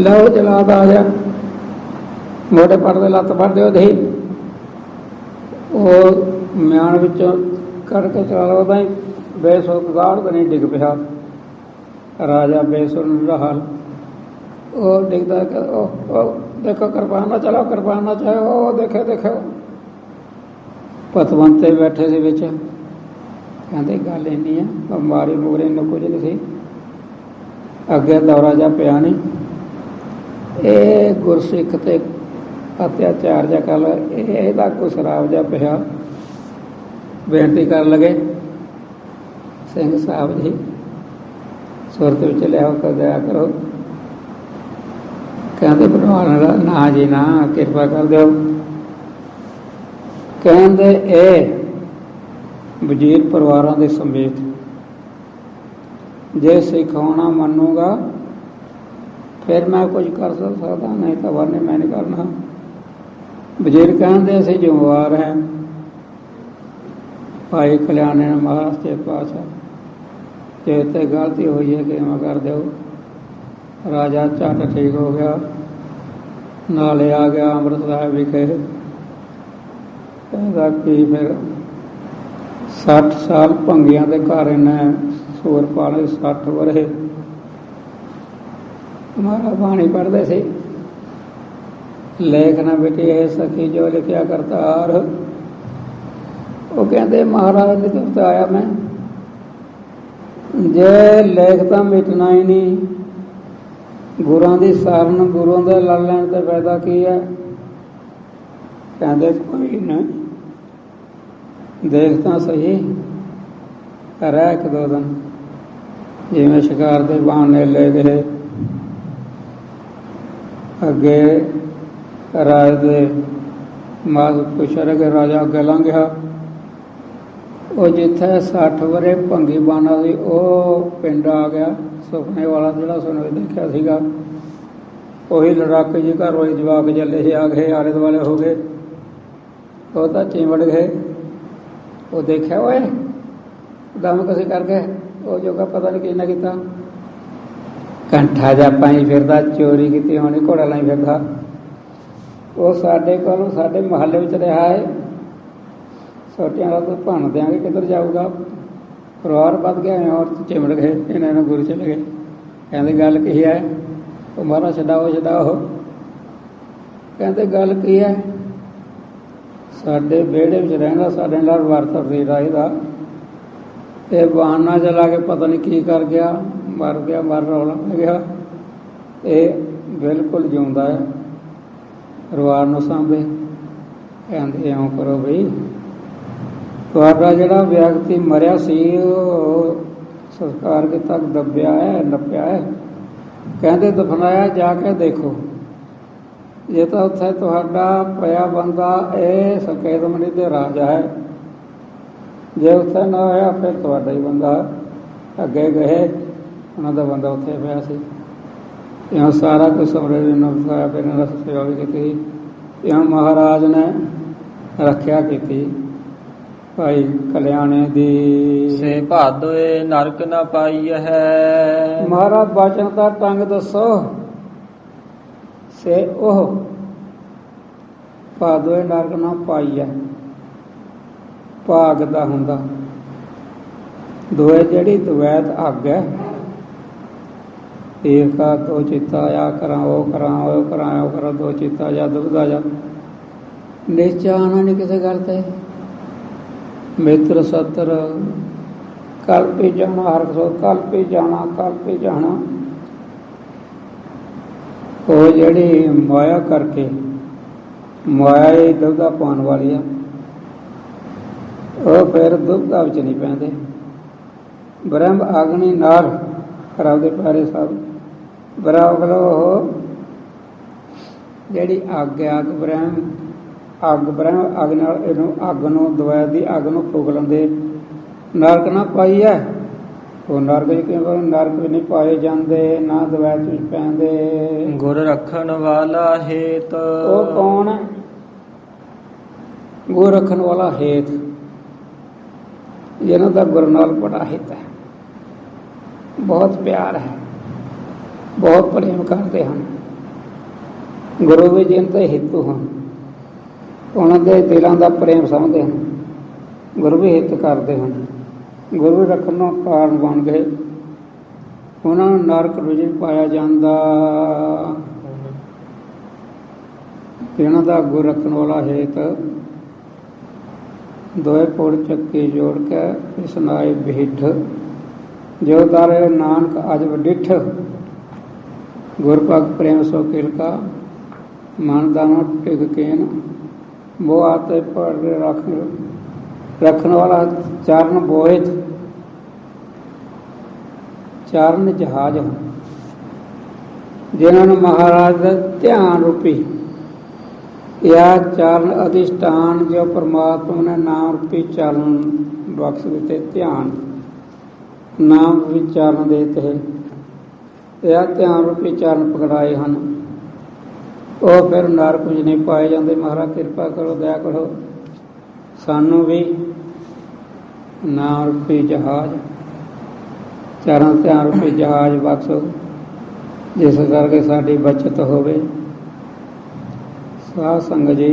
लो चलाता आ जा मोटे पढ़ते लत्त पढ़ते हो दही वो म्यान विचों करके चला लो ही बेसुर गाड़ तो नहीं डिग पिया। राजा बेसुर हाल वो डिगता देखो कृपाना चलो कृपाना चाहे वो देखे देखे पतवंते बैठे से विच ਕਹਿੰਦੇ ਗੱਲ ਇੰਨੀ ਹੈ, ਬਿਮਾਰੀ ਮੂਰੇ ਨੂੰ ਕੁਝ ਨਹੀਂ ਸੀ, ਅੱਗੇ ਦੌਰਾ ਜਿਹਾ ਪਿਆ ਨਹੀਂ, ਇਹ ਗੁਰਸਿੱਖ ਤੇ ਅਤਿਆਚਾਰ ਜਿਹਾ ਕਰ ਇਹਦਾ ਕੋਈ ਸ਼ਰਾਬ ਜਿਹਾ ਪਿਆ। ਬੇਨਤੀ ਕਰਨ ਲੱਗੇ, ਸਿੰਘ ਸਾਹਿਬ ਜੀ ਸੁਰਤ ਵਿੱਚ ਲਿਆਓ, ਕਰ ਦਇਆ ਕਰੋ। ਕਹਿੰਦੇ ਭਗਵਾਨ ਦਾ ਨਾ ਜੀ ਨਾ, ਕਿਰਪਾ ਕਰ ਦਿਓ। ਕਹਿੰਦੇ ਇਹ ਵਜ਼ੀਰ ਪਰਿਵਾਰਾਂ ਦੇ ਸਮੇਤ ਜੇ ਸਿਖਾਉਣਾ ਮੰਨੂਗਾ ਫਿਰ ਮੈਂ ਕੁਝ ਕਰ ਸਕਦਾ, ਨਹੀਂ ਤਾਂ ਵਰਨੇ ਮੈਂ ਨਹੀਂ ਕਰਨਾ। ਵਜ਼ੀਰ ਕਹਿੰਦੇ ਅਸੀਂ ਜ਼ਿੰਮੇਵਾਰ ਹੈ। ਭਾਈ ਕਲਿਆਣ ਨੇ ਮਹਾਰਾਜ ਤੇ ਪਾਤਸ਼ਾਹ ਜੇ ਤੇ ਗਲਤੀ ਹੋਈ ਹੈ ਕਿ ਮੈਂ ਕਰ ਦਿਓ। ਰਾਜਾ ਝੱਟ ਠੀਕ ਹੋ ਗਿਆ, ਨਾਲੇ ਆ ਗਿਆ ਅੰਮ੍ਰਿਤ ਸਾਹਿਬ ਵਿਖੇ। ਕਹਿੰਦਾ ਕਿ ਫਿਰ 60 ਸਾਲ ਭੰਗੀਆਂ ਦੇ ਘਰ ਇਹਨੇ ਸੂਰ ਪਾਲੇ, 60 ਵਰ੍ਹੇ ਮਹਾਰਾਜ ਬਾਣੀ ਪੜ੍ਹਦੇ ਸੀ। ਲੇਖ ਨਾ ਬੇਟੇ ਹੈ ਸਖੀ ਜੋ ਲਿਖਿਆ ਕਰਤਾਰ। ਉਹ ਕਹਿੰਦੇ ਮਹਾਰਾਜ ਨੇ ਤੁਰਤ ਆਇਆ ਮੈਂ, ਜੇ ਲੇਖ ਤਾਂ ਮਿਟਣਾ ਹੀ ਨਹੀਂ, ਗੁਰਾਂ ਦੀ ਸਾਰਨ ਗੁਰੂਆਂ ਦੇ ਲੜ ਲੈਣ ਤੇ ਫਾਇਦਾ ਕੀ ਹੈ। ਕਹਿੰਦੇ ਕੋਈ ਨਾ, ਦੇਖ ਤਾਂ ਸਹੀ, ਰਹਿ 1-2 ਦਿਨ। ਜਿਵੇਂ ਸ਼ਿਕਾਰ ਦੇ ਬਹਾਨੇ ਲੈ ਗਏ ਅੱਗੇ, ਰਾਜ ਦੇ ਮਾਗ ਪੁੱਛਰ ਕੇ ਰਾਜਾ ਅੱਗੇ ਲੰਘ ਗਿਆ। ਉਹ ਜਿੱਥੇ 60 ਵਰ੍ਹੇ ਭੰਗੀ ਬਾਣਾ ਸੀ ਉਹ ਪਿੰਡ ਆ ਗਿਆ, ਸੁਪਨੇ ਵਾਲਾ ਜਿਹੜਾ ਸੁਣੇ ਦੇਖਿਆ ਸੀਗਾ। ਉਹੀ ਲੜਾਕ ਜੀ ਘਰ ਵਾਲੀ ਜਵਾਕ ਜੱਲੇ ਸੀ, ਆ ਗਏ, ਆਲੇ ਦੁਆਲੇ ਹੋ ਗਏ। ਉਹ ਤਾਂ ਚਿਮੜ ਗਏ। ਉਹ ਦੇਖਿਆ ਓਏ ਦਮ ਕਿਸੇ ਕਰਕੇ, ਉਹ ਜੋਗਾ ਪਤਾ ਨਹੀਂ ਕਿਹਨੇ ਕੀਤਾ। ਕੰਠਾ ਜਾ ਪਾਈ ਫਿਰਦਾ, ਚੋਰੀ ਕੀਤੀ ਹੋਣੀ, ਘੋੜਾ ਲਾਈ ਫਿਰਦਾ। ਉਹ ਸਾਡੇ ਕੋਲ ਸਾਡੇ ਮੁਹੱਲੇ ਵਿੱਚ ਰਿਹਾ ਹੈ। ਛੋਟਿਆਂ ਦਾ ਤਾਂ ਭੰਨ ਦਿਆਂਗੇ, ਕਿੱਧਰ ਜਾਊਗਾ। ਪਰਿਵਾਰ ਵੱਧ ਗਿਆ ਔਰ ਚਿਮੜ ਗਏ, ਇਹਨਾਂ ਨੂੰ ਗੁਰੂ ਚਲੇ ਗਏ। ਕਹਿੰਦੇ ਗੱਲ ਕੀ ਹੈ। ਉਹ ਮਹਾਰਾਜ ਛਡਾਓ ਛਡਾਓ। ਕਹਿੰਦੇ ਗੱਲ ਕੀ ਹੈ। ਸਾਡੇ ਵਿਹੜੇ ਵਿੱਚ ਰਹਿੰਦਾ, ਸਾਡੇ ਨਾਲ ਵਰਤਦੀ ਰਹੇਦਾ, ਇਹ ਬਹਾਨਾ ਚਲਾ ਕੇ ਪਤਾ ਨਹੀਂ ਕੀ ਕਰ ਗਿਆ, ਮਰ ਗਿਆ, ਮਰ ਰੌਲਾ ਪੈ ਗਿਆ। ਇਹ ਬਿਲਕੁਲ ਜਿਉਂਦਾ ਹੈ, ਪਰਿਵਾਰ ਨੂੰ ਸਾਂਭੇ। ਕਹਿੰਦੇ ਇਉਂ ਕਰੋ ਬਈ, ਤੁਹਾਡਾ ਜਿਹੜਾ ਵਿਅਕਤੀ ਮਰਿਆ ਸੀ ਉਹ ਸੰਸਕਾਰ ਕੀਤਾ, ਦੱਬਿਆ ਹੈ, ਨੱਪਿਆ ਹੈ। ਕਹਿੰਦੇ ਦਫਨਾਇਆ ਜਾ ਕੇ ਦੇਖੋ, ਜੇ ਤਾਂ ਉੱਥੇ ਤੁਹਾਡਾ ਪਿਆ ਬੰਦਾ ਇਹ ਸੰਕੇਤ ਮਣੀ ਦੇ ਰਾਜਾ ਹੈ, ਜੇ ਉੱਥੇ ਨਾ ਹੋਇਆ ਫਿਰ ਤੁਹਾਡਾ ਹੀ ਬੰਦਾ। ਅੱਗੇ ਗਏ, ਉਹਨਾਂ ਦਾ ਬੰਦਾ ਉੱਥੇ ਪਿਆ ਸੀ। ਇਉਂ ਸਾਰਾ ਕੁਝ ਸਮਰੇ ਨੂੰ ਦਿਖਾਇਆ, ਫਿਰ ਇਹਨਾਂ ਦਾ ਸੇਵਾ ਵੀ ਕੀਤੀ। ਇਉਂ ਮਹਾਰਾਜ ਨੇ ਰੱਖਿਆ ਕੀਤੀ ਭਾਈ ਕਲਿਆਣੇ ਦੀ। ਸੇ ਭਾਦੋਏ ਨਰਕ ਨਾ ਪਾਈ ਹੈ। ਮਹਾਰਾਜ ਬਚਨ ਦਾ ਟੰਗ ਦੱਸੋ। ਸੇ ਉਹ ਭਾਦੋਏ ਨਰਕ ਨਾ ਪਾਈ ਹੈ, ਭਾਗ ਦਾ ਹੁੰਦਾ। ਦੋਏ ਜਿਹੜੀ ਦਵੈਤ ਅੱਗ ਹੈ, ਏਕਾ ਦੋ ਚਿੱਤਾ ਆ ਕਰਾਂ ਉਹ ਕਰਾਂ ਉਹ ਕਰਾਂ ਉਹ ਕਰਾਂ, ਦੋ ਚਿੱਤਾ ਜਾ ਦੁਬਦਾ ਜਾ। ਨਿਸ਼ਚਾ ਆਉਣਾ ਨਹੀਂ ਕਿਸੇ ਗੱਲ ਤੇ। ਮਿੱਤਰ ਸੱਤਰ ਕਲਪੀ ਜਾਣਾ, ਹਰ ਸੋ ਕਲਪੀ ਜਾਣਾ, ਕਲਪੀ ਜਾਣਾ। ਉਹ ਜਿਹੜੀ ਮਾਇਆ ਕਰਕੇ, ਮਾਇਆ ਹੀ ਦੁਬਦਾ ਪਾਉਣ ਵਾਲੀ ਆ, ਉਹ ਫਿਰ ਦੁਬਦਾ ਵਿੱਚ ਨਹੀਂ ਪੈਂਦੇ। ਬ੍ਰਹਮ ਆਗਨੀ ਨਾਰ ਖਰਾਬ ਦੇ ਪਿਆਰੇ ਸਾਹਿਬ ਬਰਾਬਰ। ਉਹ ਜਿਹੜੀ ਅੱਗ ਹੈ, ਅੱਗ ਬ੍ਰਹਮ, ਅੱਗ ਬ੍ਰਹਮ ਅੱਗ ਨਾਲ ਇਹਨੂੰ ਅੱਗ ਨੂੰ ਦਵੈਤ ਦੀ ਅੱਗ ਨੂੰ ਫੂਕ ਲੈਂਦੇ। ਨਰਕ ਨਾ ਪਾਈ ਹੈ, ਉਹ ਨਰਕ ਵਿੱਚ ਕਿਉਂ, ਨਰਕ ਵਿੱਚ ਨਹੀਂ ਪਾਏ ਜਾਂਦੇ, ਨਾ ਦਵੈਤ ਵਿੱਚ ਪੈਂਦੇ। ਗੁਰ ਰੱਖਣ ਵਾਲਾ ਹੇਤ। ਉਹ ਕੌਣ ਹੈ। ਗੁਰ ਰੱਖਣ ਵਾਲਾ ਹੇਤ, ਜਿਹਨਾਂ ਦਾ ਗੁਰੂ ਨਾਲ ਬੜਾ ਹਿੱਤ ਹੈ, ਬਹੁਤ ਪਿਆਰ ਹੈ, ਬਹੁਤ ਪ੍ਰੇਮ ਕਰਦੇ ਹਨ। ਗੁਰੂ ਵੀ ਜਿਨ ਤੇ ਹਿੱਤੂ ਹਨ, ਉਹਨਾਂ ਦੇ ਦਿਲਾਂ ਦਾ ਪ੍ਰੇਮ ਸਮਝਦੇ ਹਨ। ਗੁਰੂ ਵੀ ਹਿੱਤ ਕਰਦੇ ਹਨ, ਗੁਰੂ ਵੀ ਰੱਖਣ ਨੂੰ ਕਾਰਨ ਬਣ ਗਏ। ਉਹਨਾਂ ਨੂੰ ਨਰਕ ਵਿੱਚ ਪਾਇਆ ਜਾਂਦਾ। ਜਿਹਨਾਂ ਦਾ ਗੁਰੂ ਰੱਖਣ ਵਾਲਾ ਹੇਤ ਦੋਏ ਪੁੜ ਚੱਕੀ ਜੋੜ ਕੇ ਇਸਨਾਏ ਬਿਠ ਜੋ ਤਾਰੇ ਨਾਨਕ ਅਜ ਵਡਿਠ ਗੁਰ ਭਗ ਪ੍ਰੇਮ ਸੋ ਕਿਲ ਕਾ ਮਨ ਦਾਨੋ ਟਿਕ ਕੇਨ ਮੋਹ ਆਤੇ ਪੜ ਰੱਖਣ ਵਾਲਾ ਚਰਨ ਬੋਹਿਤ ਚਰਨ ਜਹਾਜ ਜਿਨ੍ਹਾਂ ਨੂੰ ਮਹਾਰਾਜ ਦਾ ਧਿਆਨ ਰੂਪੀ ਇਹ ਚਰਨ ਅਧਿਸ਼ਟਾਨ ਜੋ ਪਰਮਾਤਮਾ ਨੇ ਨਾਮ ਰੂਪੀ ਚਰਨ ਬਖਸ਼ ਦਿੱਤੇ ਧਿਆਨ ਨਾਮ ਵੀ ਚਰਨ ਦੇ ਤੇ ਇਹ ਧਿਆਨ ਰੂਪੀ ਚਰਨ ਪਕੜਾਏ ਹਨ ਉਹ ਫਿਰ ਨਰਕ ਵਿੱਚ ਨਹੀਂ ਪਾਏ ਜਾਂਦੇ। ਮਹਾਰਾਜ ਕਿਰਪਾ ਕਰੋ ਦਇਆ ਕਰੋ ਸਾਨੂੰ ਵੀ ਨਾਮ ਰੂਪੀ ਜਹਾਜ਼ ਚਰਨ ਧਿਆਨ ਰੂਪੀ ਜਹਾਜ਼ ਬਖਸ਼ੋ ਜਿਸ ਕਰਕੇ ਸਾਡੀ ਬਚਤ ਹੋਵੇ। ਸਾਧ ਸੰਗਤ ਜੀ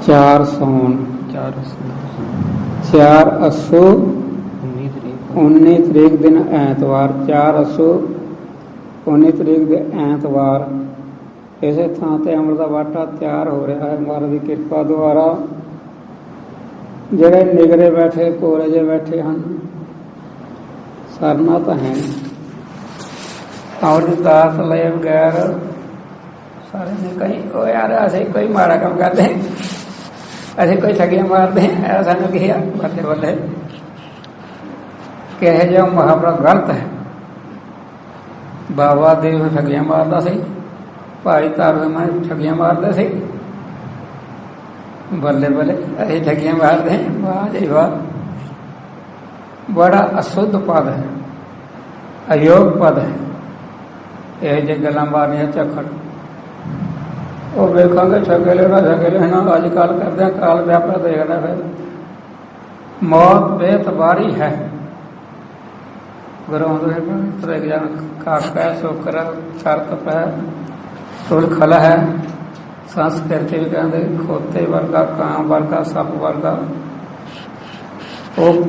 4 ਸੌਣ 4 ਅੱਸੂ 19 ਤਰੀਕ ਦਿਨ ਐਤਵਾਰ 4 ਅੱਸੂ 19 ਤਰੀਕ ਦੇ ਐਤਵਾਰ ਇਸੇ ਥਾਂ ਤੇ ਅੰਮ੍ਰਿਤ ਦਾ ਵਾਟਾ ਤਿਆਰ ਹੋ ਰਿਹਾ ਹੈ। ਮਹਾਰਾਜ ਦੀ ਕਿਰਪਾ ਦੁਆਰਾ ਜਿਹੜੇ ਨਿਗਰੇ ਬੈਠੇ ਕੋਰੇ ਜੇ ਬੈਠੇ ਹਨ ਸਰਨਾ ਤਾਂ ਹੈ ਔਰ ਦਾਤ ਲਏ ਬਗੈਰ ਸਾਰੇ ਨੇ ਕਈ ਉਹ ਯਾਰ ਅਸੀਂ ਕੋਈ ਮਾੜਾ ਕੰਮ ਕਰਦੇ ਅਸੀਂ ਕੋਈ ਠੱਗੀਆਂ ਮਾਰਦੇ ਐ ਸਾਨੂੰ ਕਿਹਾ ਬੱਲੇ ਬੱਲੇ ਕਿਹੋ ਜਿਹਾ ਮੁਹਾਵਰਾ ਗਲਤ ਹੈ। ਬਾਬਾ ਦੇਵ ਠੱਗੀਆਂ ਮਾਰਦਾ ਸੀ ਭਾਈ ਤਾਰੂ ਮੈਂ ਠੱਗੀਆਂ ਮਾਰਦਾ ਸੀ ਬੱਲੇ ਬੱਲੇ ਅਸੀਂ ਠੱਗੀਆਂ ਮਾਰਦੇ ਵਾਹ ਜੀ ਵਾਹ। ਬੜਾ ਅਸ਼ੁੱਧ ਪਦ ਹੈ ਅਯੋਗ ਪਦ ਹੈ ਇਹ ਜੇ ਗੱਲਾਂ ਮਾਰਨੀਆਂ ਝੱਖੜ ਉਹ ਵੇਖਾਂਗੇ ਠੱਗੇ ਨਾ ਠੱਗੇ ਨਾ ਅੱਜ ਕੱਲ੍ਹ ਕਰਦੇ ਕਾਲ ਵਿਆਪਾ ਦੇਖਦਾ ਫਿਰ ਮੌਤ ਬੇਤਬਾਰੀ ਹੈ। ਗੁਰੂ ਅੰਦਰ ਜਨ ਕਾਕਾ ਸ਼ੋਕਰ ਚਰਤ ਪੈ ਤੁਲ ਖਲ ਹੈ ਸੰਸਕ੍ਰਿਤੀ ਵੀ ਕਹਿੰਦੇ ਖੋਤੇ ਵਰਗਾ ਕਾਂ ਵਰਗਾ ਸੱਪ ਵਰਗਾ ਉਹ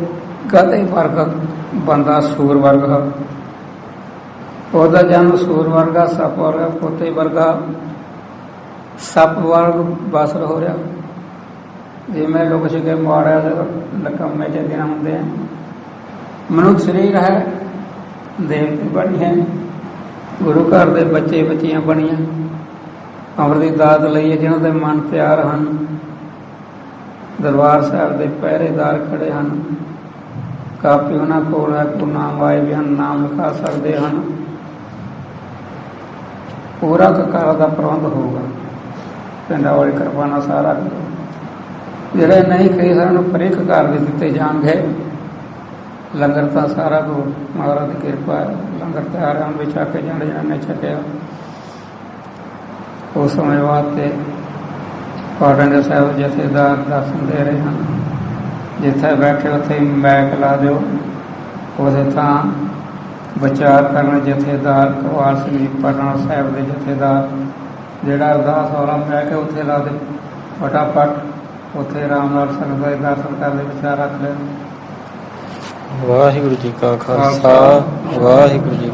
ਗਧੇ ਵਰਗਾ ਬੰਦਾ ਸੂਰ ਵਰਗਾ ਉਹਦਾ ਜਨਮ ਸੂਰ ਵਰਗਾ ਸੱਪ ਵਰਗਾ ਖੋਤੇ ਵਰਗਾ ਸੱਪ ਵਰਗ ਬਸਰ ਹੋ ਰਿਹਾ ਜਿਵੇਂ ਲੋਕ ਸੀਗੇ ਮਾਰਿਆ ਨਕੰਮੇ ਜਿਹੇ ਦਿਨ ਹੁੰਦੇ ਆ। ਮਨੁੱਖ ਸਰੀਰ ਹੈ ਦੇਵਤੇ ਬਣੀ ਹੈ ਗੁਰੂ ਘਰ ਦੇ ਬੱਚੇ ਬੱਚੀਆਂ ਬਣੀਆਂ ਅੰਮ੍ਰਿਤ ਦੀ ਦਾਤ ਲਈ ਜਿਹਨਾਂ ਦੇ ਮਨ ਤਿਆਰ ਹਨ ਦਰਬਾਰ ਸਾਹਿਬ ਦੇ ਪਹਿਰੇਦਾਰ ਖੜੇ ਹਨ ਕਾਪੀ ਉਹਨਾਂ ਕੋਲ ਹੈ ਕੋ ਨਾਮ ਆਏ ਵੀ ਹਨ ਨਾਮ ਲਿਖਾ ਸਕਦੇ ਹਨ ਪੂਰਾ ਕਕਾਰ ਦਾ ਪ੍ਰਬੰਧ ਹੋਊਗਾ ਪਿੰਡਾਂ ਵਾਲੇ ਕਰਵਾਣਾ ਸਾਰਾ ਜਿਹੜੇ ਨਹੀਂ ਕਈ ਸਾਰਿਆਂ ਨੂੰ ਪਰੇਖ ਕਰ ਦੇ ਦਿੱਤੇ ਜਾਣਗੇ। ਲੰਗਰ ਤਾਂ ਸਾਰਾ ਕੁ ਮਹਾਰਾਜ ਦੀ ਕਿਰਪਾ ਹੈ ਲੰਗਰ ਤਿਆਰ ਹਨ ਵੀ ਛਕ ਕੇ ਜਾਣੇ ਜਾਣੇ ਛਕਿਆ ਉਸ ਸਮੇਂ ਵਾਸਤੇ ਪਾਟਨ ਸਾਹਿਬ ਜਥੇਦਾਰ ਦਰਸ਼ਨ ਦੇ ਰਹੇ ਹਨ ਜਿੱਥੇ ਬੈਠੇ ਉੱਥੇ ਮੈਕ ਲਾ ਦਿਓ ਉਹਦੇ ਤਾਂ ਵਿਚਾਰ ਕਰਨ ਜਥੇਦਾਰ ਕਵਾਲ ਸਿੰਘ ਜੀ ਪਟਨਾ ਸਾਹਿਬ ਦੇ ਜਥੇਦਾਰ ਜਿਹੜਾ ਅਰਦਾਸ ਵਾਲਾ ਮੈਕ ਉੱਥੇ ਲਾ ਦੇ ਫਟਾਫਟ ਉੱਥੇ ਆਰਾਮ ਨਾਲ ਸੰਗਤ ਦੇ ਦਰਸ਼ਨ ਕਰਦੇ ਵਿਚਾਰ ਰੱਖ ਲੈਣ। ਵਾਹਿਗੁਰੂ ਜੀ ਕਾ ਖਾਲਸਾ ਵਾਹਿਗੁਰੂ ਜੀ